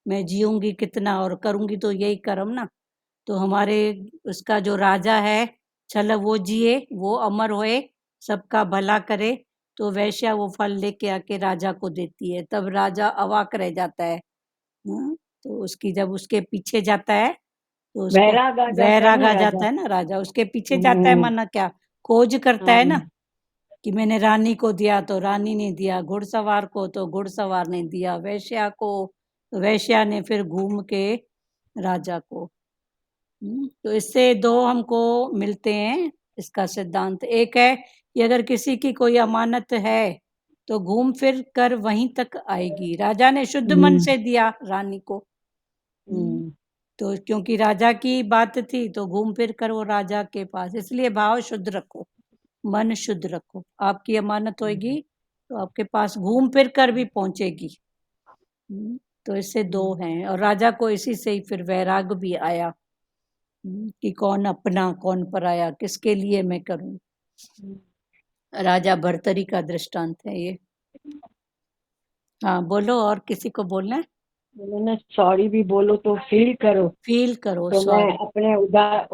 मैं जीऊंगी कितना और करूंगी तो यही कर्म ना। तो हमारे उसका जो राजा है चलो वो जिए, वो अमर होए, सबका भला करे। तो वेश्या वो फल लेके आके राजा को देती है, तब राजा अवाक रह जाता है। तो उसकी जब उसके पीछे जाता है तो उसको वैराग आ जाता है वैराग ना आ राजा। जाता है ना, राजा उसके पीछे जाता है, माना क्या खोज करता है ना, कि मैंने रानी को दिया तो रानी ने दिया, घुड़सवार को तो घुड़सवार ने दिया, वेश्या को तो वेश्या ने फिर घूम के राजा को। तो इससे दो हमको मिलते हैं इसका सिद्धांत। एक है कि अगर किसी की कोई अमानत है तो घूम फिर कर वहीं तक आएगी। राजा ने शुद्ध मन से दिया रानी को, तो क्योंकि राजा की बात थी तो घूम फिर कर वो राजा के पास। इसलिए भाव शुद्ध रखो, मन शुद्ध रखो, आपकी अमानत होगी तो आपके पास घूम फिर कर भी पहुंचेगी। तो इससे दो हैं, और राजा को इसी से ही फिर वैराग भी आया कि कौन अपना कौन पराया, किसके लिए मैं करूं। राजा भर्तरी का दृष्टांत है ये। हाँ बोलो, और किसी को बोलना है? बोले ना सॉरी भी बोलो तो फील करो। फील करो तो मैं सॉरी। अपने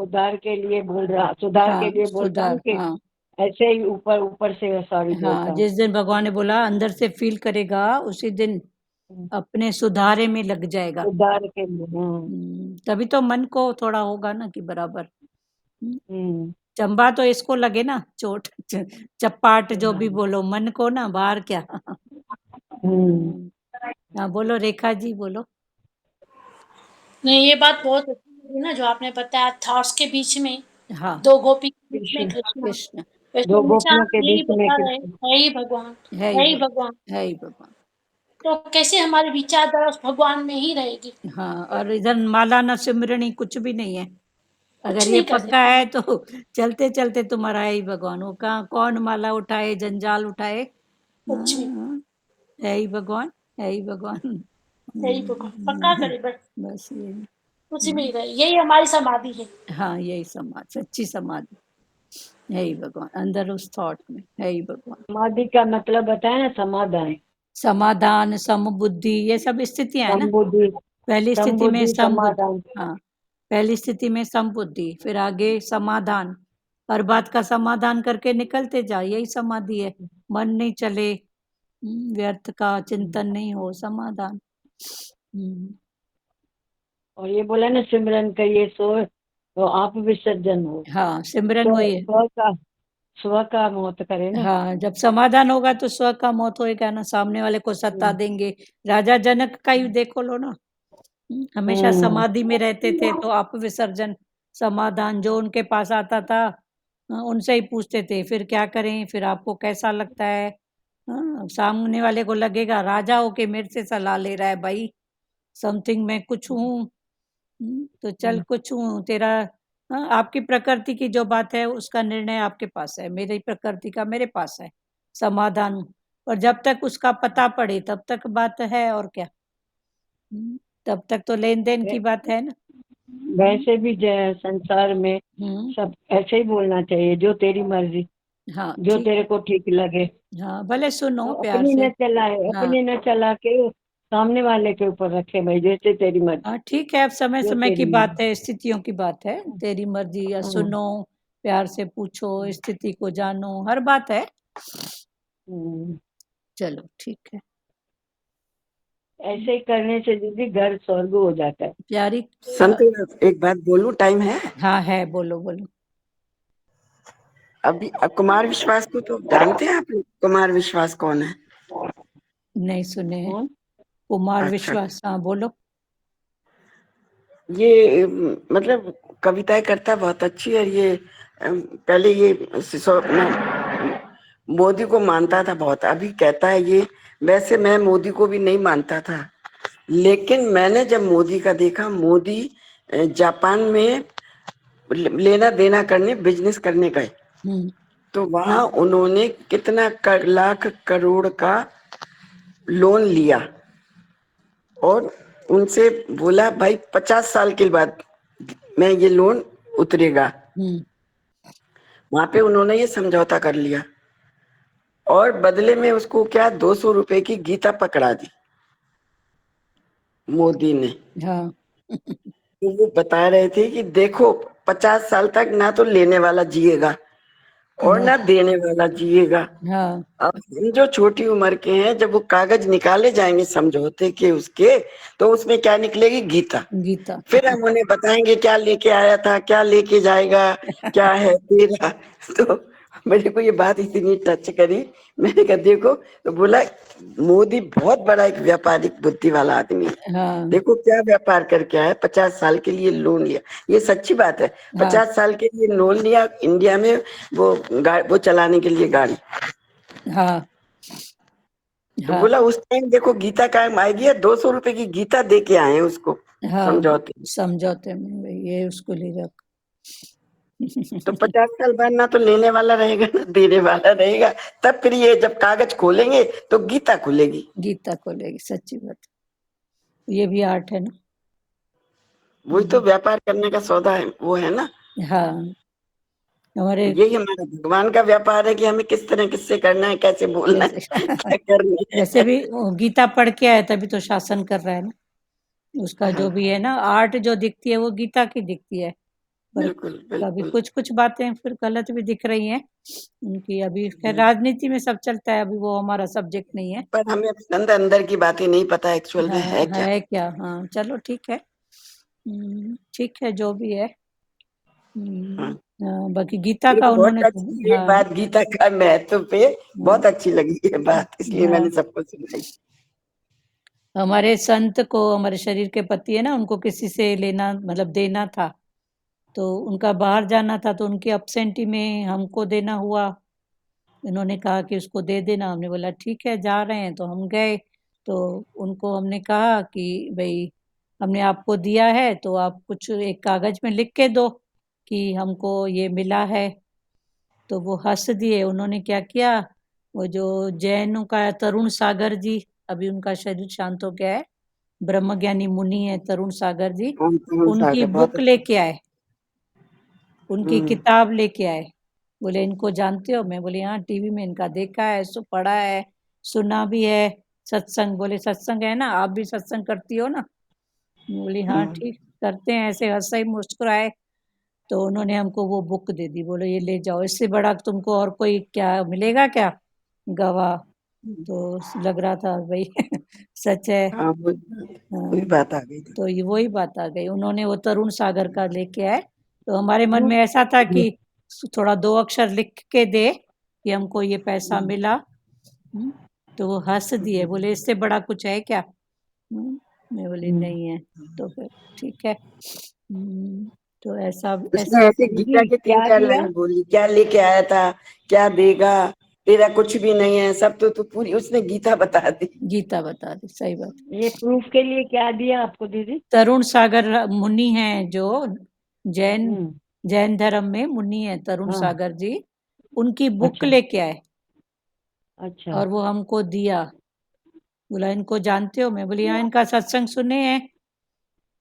उदार के लिए बोल रहा, सुधार हाँ, के लिए बोलता हूँ सुधार, कि हाँ ऐसे ही ऊपर ऊपर से सॉरी हाँ। बोलता हूँ। जिस दिन भगवान ने बोला अंदर से फील करेगा उसी दिन अपने सुधारे में लग जाएगा। उदार के लिए। तभी तो मन को थोड़ा होगा ना कि बराबर। चंबा तो इसको लगे ना चोट, चपाट जो भी बोलो, मन को ना, बाहर क्या। हाँ बोलो रेखा जी, बोलो। नहीं, ये बात बहुत अच्छी लगी ना जो आपने बताया, थॉट्स के बीच में हाँ, दो गोपी के बीच में कृष्ण, कृष्णा। कृष्ण कृष्ण दो हमेशा गोपियों के यही बीच में बता रहे कृष्ण। है ही भगवान, है है ही ही भगवान। है ही भगवान। तो कैसे हमारी विचारधारा उस भगवान में ही रहेगी, हाँ, और इधर माला न सिमरनी कुछ भी नहीं है। कुछ अगर ये नहीं कर पक्का सकते है तो चलते चलते तुम्हारा है ही भगवान। वो कहाँ कौन माला उठाए जंजाल उठाए, कुछ भी, है ही भगवान, है ही भगवान। है ही भगवान। पक्का करे बस, बस यही। उसी में ही रहे, यही हमारी समाधि है। हाँ, यही समाधि, सच्ची समाधि है ही भगवान, अंदर उस थॉट में है ही भगवान। समाधि का मतलब बताया ना, समाधान, समाधान, समबुद्धि, ये सब स्थितियां है ना। समबुद्धि, पहली स्थिति में समबुद्धि, समाधान। हाँ, पहली स्थिति में समबुद्धि, फिर आगे समाधान। हर बात का समाधान करके निकलते जा, यही समाधि है। मन नहीं चले, व्यर्थ का चिंतन नहीं हो, समाधान। और ये बोला ना सिमरन करिए सो तो आप विसर्जन हो। हाँ, सिमरन तो वही है। स्व का मौत करे ना। हाँ, जब समाधान होगा तो स्व का मौत होएगा ना, सामने वाले को सत्ता देंगे। राजा जनक का ही देखो लो ना, हमेशा समाधि में रहते थे तो आप विसर्जन, समाधान जो उनके पास आता था उनसे ही पूछते थे फिर क्या करें, फिर आपको कैसा लगता है। सामने वाले को लगेगा राजा होके मेरे से सलाह ले रहा है भाई, समथिंग मैं कुछ हूँ, तो चल कुछ हूँ तेरा। हाँ, आपकी प्रकृति की जो बात है उसका निर्णय आपके पास है, मेरी प्रकृति का मेरे पास है समाधान। और जब तक उसका पता पड़े तब तक बात है, और क्या। तब तक तो लेन देन की बात है ना। वैसे भी संसार में सब ऐसे ही बोलना चाहिए, जो तेरी मर्जी, हाँ जो ठीक तेरे है। को ठीक लगे। हाँ भले सुनो तो प्यार अपनी से। न चलाए, हाँ अपनी न चला के सामने वाले के ऊपर रखे, भाई जैसे तेरी मर्जी, हाँ ठीक है, अब समय जो समय की तेरी बात मर्जी। है, स्थितियों की बात है। तेरी मर्जी, या हाँ, सुनो, प्यार से पूछो, स्थिति को जानो, हर बात है। हम्म। चलो ठीक है ऐसे ही करने से दीदी घर स्वर्ग हो जाता है। प्यारी। संत, एक बात बोलूं, टाइम है? हाँ है, बोलो बोलो। अभी अब कुमार विश्वास को तो जानते हैं आप लोग? कुमार विश्वास कौन है? नहीं सुने हैं। कौन? कुमार अच्छा, विश्वास, हाँ बोलो। ये मतलब कविताएं करता है, बहुत अच्छी है ये। पहले ये मोदी को मानता था बहुत, अभी कहता है ये। वैसे मैं मोदी को भी नहीं मानता था, लेकिन मैंने जब मोदी का देखा, मोदी जापान में लेना देना करने, बिजनेस करने गए, हम्म तो वहां उन्होंने कितना लाख करोड़ का लोन लिया, और उनसे बोला भाई 50 साल के बाद मैं ये लोन उतरेगा। हम्म वहां पे उन्होंने ये समझौता कर लिया, और बदले में उसको क्या 200 रुपए की गीता पकड़ा दी मोदी ने। हाँ तो वो बता रहे थे कि देखो, 50 साल तक ना तो लेने वाला जिएगा और हाँ ना देने वाला जिएगा। हाँ अब हम जो छोटी उम्र के हैं, जब वो कागज निकाले जाएंगे समझौते के उसके, तो उसमें क्या निकलेगी? गीता। गीता। फिर हम उन्हें बताएंगे क्या लेके आया था, क्या लेके जाएगा, क्या है तेरा। तो मेरे को ये बात इतनी टच करी। मैंने कहा देखो, तो बोला मोदी बहुत बड़ा एक व्यापारिक बुद्धि वाला आदमी है। हाँ देखो क्या व्यापार करके आया, 50 साल के लिए लोन लिया। ये सच्ची बात है, हाँ 50 साल के लिए लोन लिया इंडिया में, वो चलाने के लिए गाड़ी। हाँ तो हाँ बोला उस टाइम देखो गीता कायम आएगी, 200 रुपए की गीता दे के आए हैं उसको हाँ समझौते। समझौते में वही, ये उसको ले रख। तो 50 साल बाद ना तो लेने वाला रहेगा ना देने वाला रहेगा, तब फिर ये जब कागज खोलेंगे तो गीता खुलेगी। गीता को लेगी, सच्ची बात। ये भी आर्ट है ना। वही तो व्यापार करने का सौदा है, वो है ना। हाँ हमारे यही हमारा भगवान का व्यापार है कि हमें किस तरह किससे करना है, कैसे बोलना है, कैसे क्या करना वैसे है। भी वो गीता पढ़ के आया तभी तो शासन कर रहा है ना। उसका जो हाँ, भी है ना आर्ट जो दिखती है वो गीता की दिखती है। पर बिल्कुल कभी बिल्कुल। कुछ कुछ बातें फिर गलत भी दिख रही हैं उनकी। अभी खैर राजनीति में सब चलता है, अभी वो हमारा सब्जेक्ट नहीं है। पर हमें अंदर अंदर की बातें नहीं पता एक्चुअल में है हाँ क्या। है क्या, हाँ चलो ठीक है। ठीक है जो भी है। हाँ, बाकी गीता मेरे का को बहुत उन्होंने टच तो की ये हाँ बात, गीता का महत्व पे हाँ बहुत अच्छी लगी ये बात, इसलिए हाँ मैंने सबको सुनाई। हमारे संत को, हमारे शरीर के पति है ना, उनको किसी से लेना मतलब देना था, तो उनका बाहर जाना था, तो उनकी अपसेंटी में हमको देना हुआ। उन्होंने कहा कि उसको दे देना, हमने बोला ठीक है जा रहे हैं, तो हम गए। तो उनको हमने कहा कि भाई हमने आपको दिया है तो आप कुछ एक कागज में लिख के दो कि हमको ये मिला है। तो वो हंस दिए। उन्होंने क्या किया, वो जो जैनों का तरुण सागर जी, अभी उनका शरीर शांत हो गया है, ब्रह्मज्ञानी मुनि है तरुण सागर जी, कौन सा उनकी है? बहुत बुक अच्छा। लेके आए, उनकी किताब लेके आए। बोले इनको जानते हो? मैं बोली हाँ टीवी में इनका देखा है, सो पढ़ा है, सुना भी है। सत्संग, बोले सत्संग है ना, आप भी सत्संग करती हो ना? मैं बोली हाँ ठीक करते हैं। ऐसे हंसे मुस्कुराए। तो उन्होंने हमको वो बुक दे दी, बोले ये ले जाओ, इससे बड़ा तुमको और कोई क्या मिलेगा क्या गवाह। तो लग रहा था भाई सच है। हाँ, वही हाँ, बात आ गई थी। तो ये वही बात आ गई, उन्होंने वो तरुण सागर का लेके आए। तो हमारे मन में ऐसा था कि थोड़ा 2 अक्षर लिख के दे कि हमको ये पैसा मिला। तो वो हंस दिए, बोले इससे बड़ा कुछ है क्या? मैं बोली नहीं है। तो फिर ठीक है। तो ऐसा उसने ऐसा ऐसे गीता दीदी के तीन क्या चार दिया? लाइन बोली, क्या लेके आया था, क्या देगा, तेरा कुछ भी नहीं है, सब तो पूरी उसने गीता बता दी। गीता बता दी, सही बात। ये प्रूफ के लिए क्या दिया आपको दीदी? तरुण सागर मुनि हैं जो जैन हम्म, जैन धर्म में मुनि है तरुण हाँ, सागर जी, उनकी बुक अच्छा लेके आए अच्छा। और वो हमको दिया। बोला इनको जानते हो? मैं बोली हाँ, इनका सत्संग सुने हैं।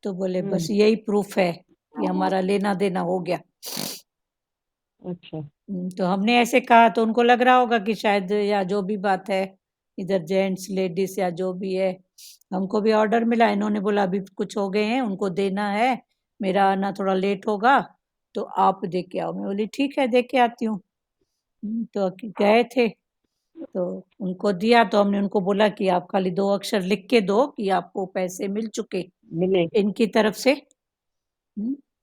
तो बोले बस यही प्रूफ है कि हमारा लेना देना हो गया। अच्छा। तो हमने ऐसे कहा तो उनको लग रहा होगा कि शायद, या जो भी बात है, इधर जेंट्स लेडीज या जो भी है, हमको भी ऑर्डर मिला। इन्होंने बोला अभी कुछ हो गए हैं, उनको देना है, मेरा आना थोड़ा लेट होगा, तो आप दे के आओ। मैं बोली ठीक है, दे के आती हूँ। तो गए थे तो उनको दिया, तो हमने उनको बोला कि आप खाली 2 अक्षर लिख के दो कि आपको पैसे मिल चुके मिले। इनकी तरफ से।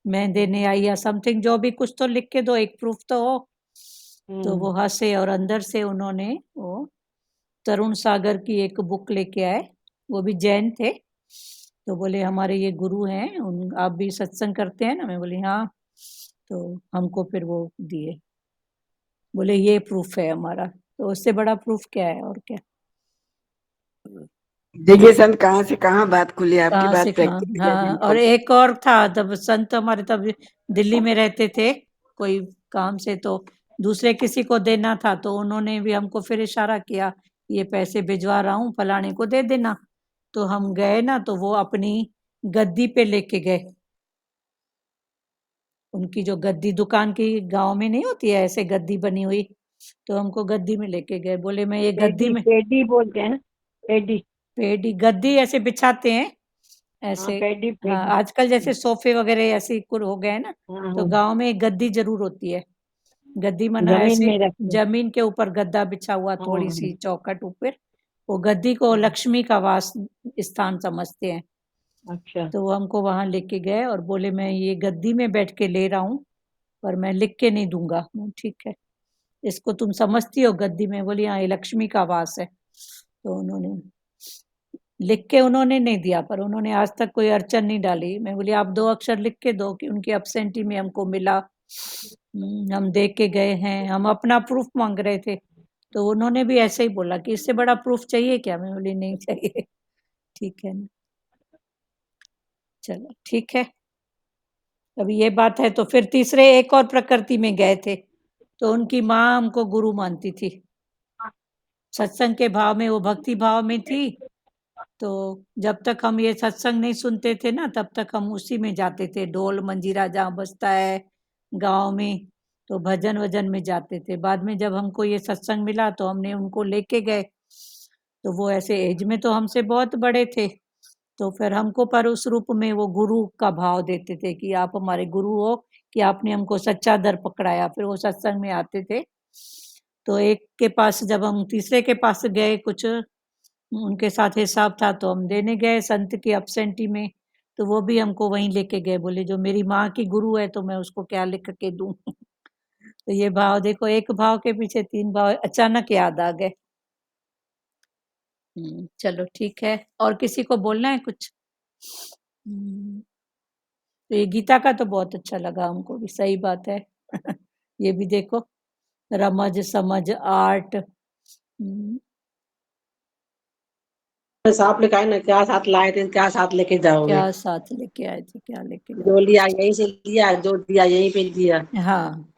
मैं देने आई या समथिंग, जो भी कुछ तो लिख के दो, एक प्रूफ तो हो। तो वो हंसे और अंदर से उन्होंने वो तरुण सागर की एक बुक लेके आए, वो भी जैन थे। तो बोले हमारे ये गुरु हैं, आप भी सत्संग करते हैं ना? मैं बोली हाँ। तो हमको फिर वो दिए, बोले ये प्रूफ है हमारा। तो उससे बड़ा प्रूफ क्या है? और क्या देखिए संत कहाँ से कहाँ बात खुली, आपकी कहाँ से बात कहाँ। प्रैक्टिकल है हाँ, और बिल्कुल। एक और था, तब संत हमारे तब दिल्ली में रहते थे कोई काम से, तो दूसरे किसी को देना था, तो उन्होंने भी हमको फिर इशारा किया, ये पैसे भिजवा रहा हूँ, फलाने को दे देना। तो हम गए ना, तो वो अपनी गद्दी पे लेके गए। उनकी जो गद्दी दुकान की गांव में नहीं होती है ऐसे गद्दी बनी हुई, तो हमको गद्दी में लेके गए। बोले मैं ये गद्दी पेडी में, पेडी बोलते हैं ना, पेडी। पेडी गद्दी ऐसे बिछाते हैं हाँ, ऐसे। पेडी हाँ, पेडी। आजकल जैसे सोफे वगैरह ऐसे कुर हो गए हैं ना, हाँ तो हाँ, गांव में एक गद्दी जरूर होती है। गद्दी मना जमीन ऐसे में रखते। जमीन के ऊपर गद्दा बिछा हुआ, हाँ थोड़ी हाँ सी चौखट ऊपर। वो गद्दी को हाँ, लक्ष्मी का वास स्थान समझते हैं। अच्छा। तो वो हमको वहां लेके गए और बोले मैं ये गद्दी में बैठ के ले रहा हूँ, पर मैं लिख के नहीं दूंगा। ठीक है, इसको तुम समझती हो गद्दी में? बोली हाँ, ये लक्ष्मी का वास है। तो उन्होंने लिख के उन्होंने नहीं दिया, पर उन्होंने आज तक कोई अड़चन नहीं डाली। मैं बोली आप 2 अक्षर लिख के दो कि उनकी एब्सेंटी में हमको मिला, हम दे के गए हैं, हम अपना प्रूफ मांग रहे थे। तो उन्होंने भी ऐसे ही बोला कि इससे बड़ा प्रूफ चाहिए क्या? मैं बोली नहीं चाहिए। ठीक है ना, चलो ठीक है। अभी ये बात है, तो फिर तीसरे एक और प्रकृति में गए थे, तो उनकी माँ हमको गुरु मानती थी। सत्संग के भाव में, वो भक्ति भाव में थी। तो जब तक हम ये सत्संग नहीं सुनते थे ना, तब तक हम उसी में जाते थे, ढोल मंजीरा जहाँ बजता है गांव में, तो भजन वजन में जाते थे। बाद में जब हमको ये सत्संग मिला, तो हमने उनको लेके गए। तो वो ऐसे एज में तो हमसे बहुत बड़े थे, तो फिर हमको पर उस रूप में वो गुरु का भाव देते थे कि आप हमारे गुरु हो, कि आपने हमको सच्चा दर पकड़ाया। फिर वो सत्संग में आते थे। तो एक के पास, जब हम तीसरे के पास गए, कुछ उनके साथ हिसाब था, तो हम देने गए संत की अब्सेंटी में। तो वो भी हमको वहीं लेके गए, बोले जो मेरी माँ की गुरु है, तो मैं उसको क्या लिख के दूं। तो ये भाव देखो, एक भाव के पीछे 3 भाव अचानक याद आ गए। चलो ठीक है, और किसी को बोलना है कुछ? तो ये गीता का तो बहुत अच्छा लगा हमको भी, सही बात है। ये भी देखो, रमज समझ आर्ट। साथ लेके आए ना, क्या साथ लाए थे, क्या साथ लेके जाओगे? क्या साथ लेके आए थे, क्या लेके जो जाओ? लिया यहीं से लिया, जो दिया यहीं पे दिया। हाँ,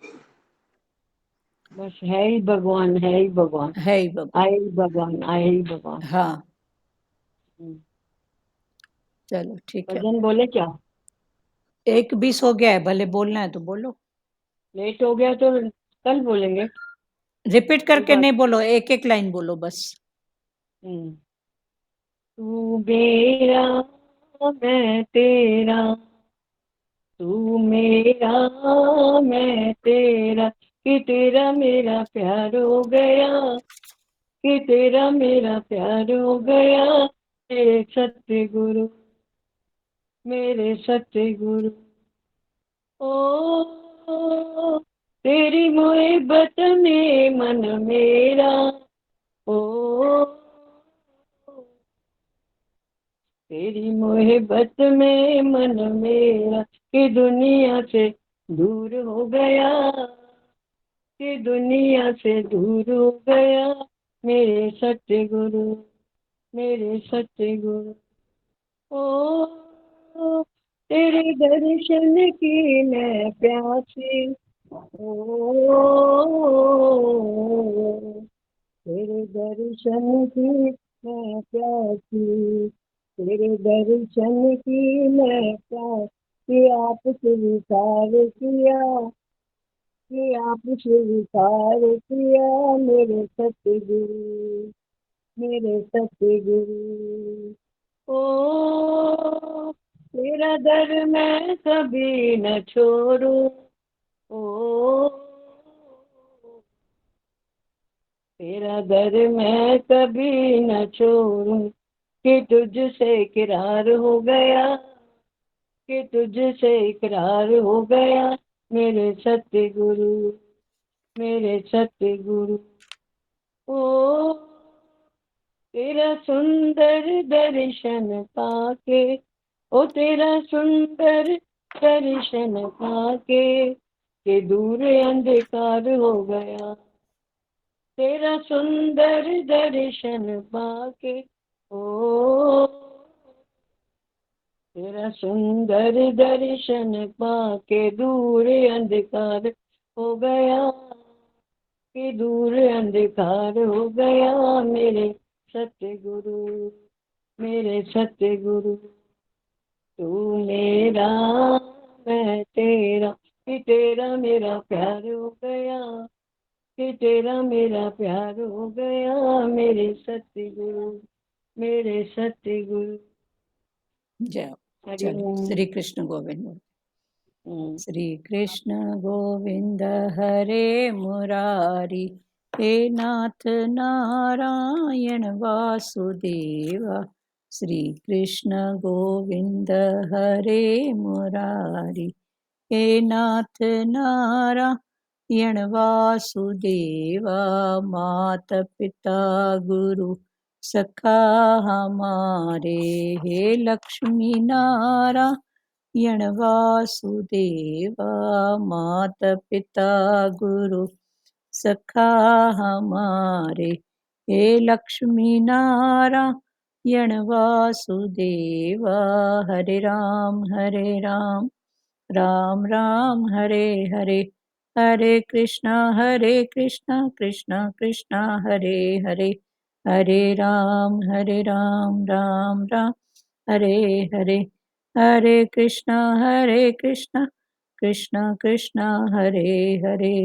बस है ही भगवान, है ही भगवान, है ही भगवान। आए ही भगवान, आए ही भगवान। हाँ, चलो ठीक है। भजन बोले क्या? 1:20 हो गया है, भले बोलना है तो बोलो। लेट हो गया तो कल बोलेंगे। रिपीट कोई करके बात। नहीं बोलो, एक एक लाइन बोलो बस। तू मेरा, मैं तेरा, तू मेरा, मैं तेरा, कि तेरा मेरा प्यार हो गया, कि तेरा मेरा प्यार हो गया। मेरे सत्य गुरु, मेरे सत्य गुरु। ओ तेरी मोहब्बत में मन मेरा, ओ तेरी मोहब्बत में मन मेरा, कि दुनिया से दूर हो गया, कि दुनिया से दूर हो गया मेरे सतगुरु, मेरे सतगुरु। ओ तेरे दर्शन की मैं प्यासी, ओ तेरे दर्शन की मैं प्यासी, तेरे दर्शन की मैं प्यासी। आप स्वीकार किया, कि आप स्वीकार किया मेरे सतगुरु, मेरे सतगुरु। ओ तेरा दर मैं कभी न छोड़ू, ओ तेरा दर मैं कभी न छोड़ू, कि तुझसे इकरार हो गया, कि तुझसे इकरार हो गया मेरे सतगुरु, मेरे सतगुरु। ओ तेरा सुंदर दर्शन पाके, ओ तेरा सुंदर दर्शन पाके, कि दूर अंधकार हो गया, तेरा सुंदर दर्शन पाके। ओ तेरा सुंदर दर्शन पाके दूर अंधकार हो गया, कि दूर अंधकार हो गया मेरे सतगुरु, मेरे सतगुरु। तू मेरा मैं तेरा, कि तेरा मेरा प्यार हो गया, कि तेरा मेरा प्यार हो गया मेरे सतगुरु, मेरे सतगुरु। जय हो। हरि चलिए, ओम। श्री कृष्ण गोविंद। हम्म। श्री कृष्ण गोविंद हरे मुरारी, हे नाथ नारायण वासुदेवा। श्री कृष्ण गोविंद हरे मुरारी, हे नाथ नारायण वासुदेवा। मात पिता गुरु सखा हमारे, हे लक्ष्मी नारायण वासुदेवा। मात पिता गुरु सखा हमारे, हे लक्ष्मी नारायण वासुदेवा। हरे राम राम राम हरे हरे, हरे कृष्णा कृष्णा कृष्णा हरे हरे, हरे राम राम राम हरे हरे, हरे कृष्णा कृष्णा कृष्णा हरे हरे।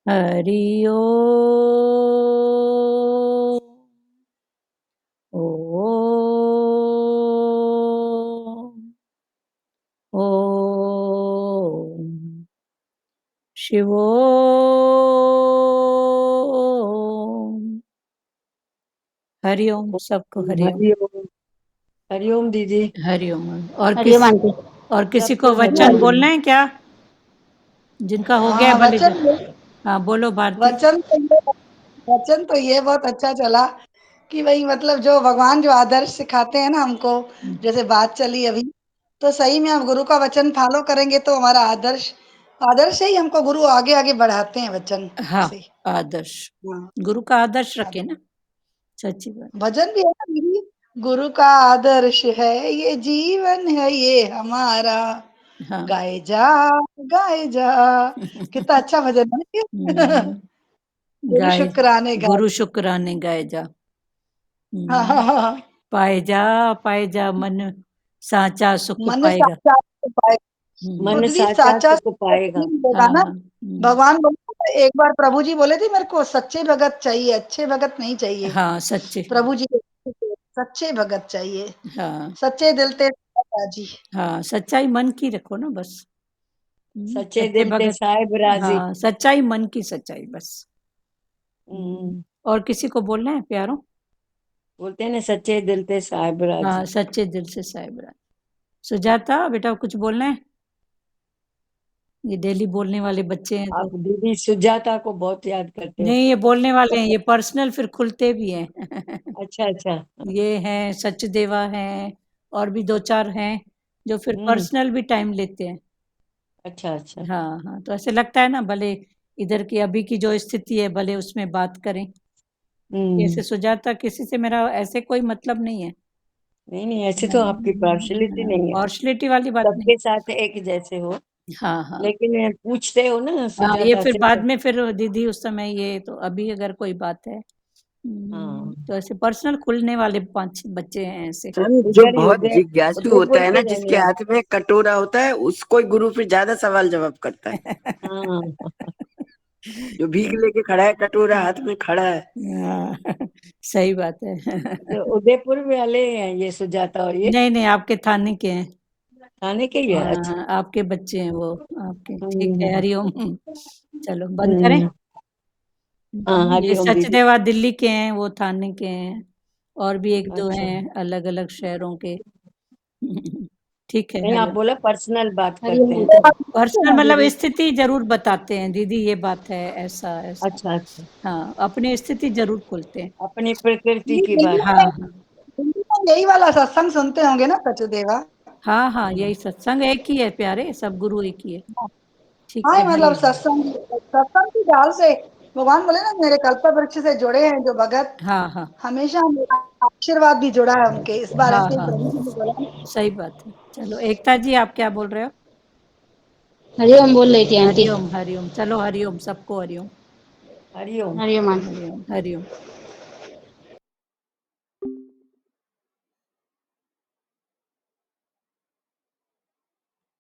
हरि ओम शिवोम। हरिओम सबको, हरिओम हरिओम, हरिओम दीदी। हरिओम। और हरिओम आंटी। और किसी को सबको वचन हरिओम। बोलना है क्या? जिनका हो गया हाँ भले वचन हाँ बोलो भारती। वचन तो ये बहुत अच्छा चला कि भाई मतलब जो भगवान जो आदर्श सिखाते हैं ना हमको, जैसे बात चली अभी, तो सही में हम गुरु का वचन फॉलो करेंगे तो हमारा आदर्श आदर्श ही हमको गुरु आगे आगे बढ़ाते हैं वचन हाँ, से। आदर्श, हाँ, गुरु का आदर्श रखे ना, सच्ची बात। भजन भी है ना दीदी, गुरु का आदर्श है ये जीवन है ये हमारा, हाँ गाए जा। कितना अच्छा भजन है ये। गुरु गाए, शुक्राने गाए। गुरु शुक्राने गाए जा। हाँ, हाँ, हाँ। पाए जा मन साचा सुख मन पाएगा। साचा सुख पाए, मन खुद भी साचा साचा सुख सुख पाएगा। नहीं मिलेगा हाँ ना। हाँ भगवान बोले थे, एक बार प्रभु जी बोले थे मेरे को सच्चे भगत चाहिए, अच्छे भगत नहीं चाहिए। हाँ सच्चे, प्रभु जी के सच्चे भगत चाहिए, हाँ सच्चे दिल ते जी। हाँ, सच्चाई मन की रखो ना बस। सच्चे सच्चे दिल ते भगत, साहिब राजी। हाँ सच्चाई मन की सच्चाई बस। हम्म। और किसी को बोलना है प्यारो? बोलते हैं ना सच्चे दिल ते साहिब राजी। हाँ, सच्चे दिल से साहिब राज। सुजाता बेटा कुछ बोलना है? ये डेली बोलने वाले बच्चे हैं तो। आप दीदी सुजाता को बहुत याद करते हो। नहीं, ये बोलने वाले हैं, ये पर्सनल फिर खुलते भी हैं। अच्छा अच्छा। ये हैं सचदेवा हैं, और भी दो चार हैं जो फिर हम्म। पर्सनल भी टाइम लेते हैं। अच्छा अच्छा। हाँ हाँ, तो ऐसे लगता है ना, भले इधर की अभी की जो स्थिति है भले उसमें बात करें। जैसे सुजाता, किसी से मेरा ऐसे कोई मतलब नहीं है, नहीं ऐसे तो आपकी पार्शलिटी नहीं है, पार्शलिटी वाली बात नहीं। सबके साथ एक जैसे हो, हाँ हाँ लेकिन पूछते हो ना हाँ, ये सुजाता फिर से। बाद में फिर दीदी उस समय ये, तो अभी अगर कोई बात है हाँ तो ऐसे पर्सनल खुलने वाले 5-6 बच्चे हैं ऐसे। जो उधर ही बहुत जिज्ञासु होता है ना, जिसके रहने हाथ में कटोरा होता है, उसको ही गुरु फिर ज्यादा सवाल जवाब करता है। हाँ जो भीख लेके खड़ा है, कटोरा हाथ में खड़ा है। हाँ, सही बात है। तो उदयपुर वाले हैं ये सुजाता और ये नहीं नहीं, आपके थाने के हैं। थाने के ही है। अच्छा हाँ, आपके बच्चे हैं वो, आपके। ठीक है, हम्म, हरिओम। चलो बंद करें। हाँ ये हरिओम दीदी। सचदेवा दिल्ली के हैं, वो थाने के हैं, और भी एक दो अच्छा हैं अलग अलग शहरों के। ठीक है, नहीं आप हरिओम। बोला पर्सनल बात करते हैं। पर्सनल मतलब स्थिति जरूर बताते हैं, दीदी ये बात है, ऐसा ऐसा। अच्छा अच्छा, हाँ, अपनी स्थिति जरूर खोलते हैं। अपनी प्रकृति की दिल्ली बात। हाँ में हाँ दिल्ली में यही वाला सत्संग सुनते होंगे ना सचदेवा? हाँ हाँ, यही सत्संग एक ही है प्यारे, सब गुरु एक ही है। ठीक हाँ है, मतलब हरिओम। सत्संग सत्संग की डाल से भगवान बोले ना, मेरे कल्प वृक्ष से जुड़े हैं जो भगत, हाँ हाँ हमेशा मेरा आशीर्वाद भी जुड़ा है उनके। इस बार हाँ ऐसे ही हाँ, प्रभु जी ने बोला। सही बात है। चलो एकता जी, आप क्या बोल रहे हो? हरिओम बोल रही थी आंटी। हरिओम हरिओम, चलो हरिओम, सबको हरिओम। हरिओम। हरिओम आंटी। हरिओम हरिओम।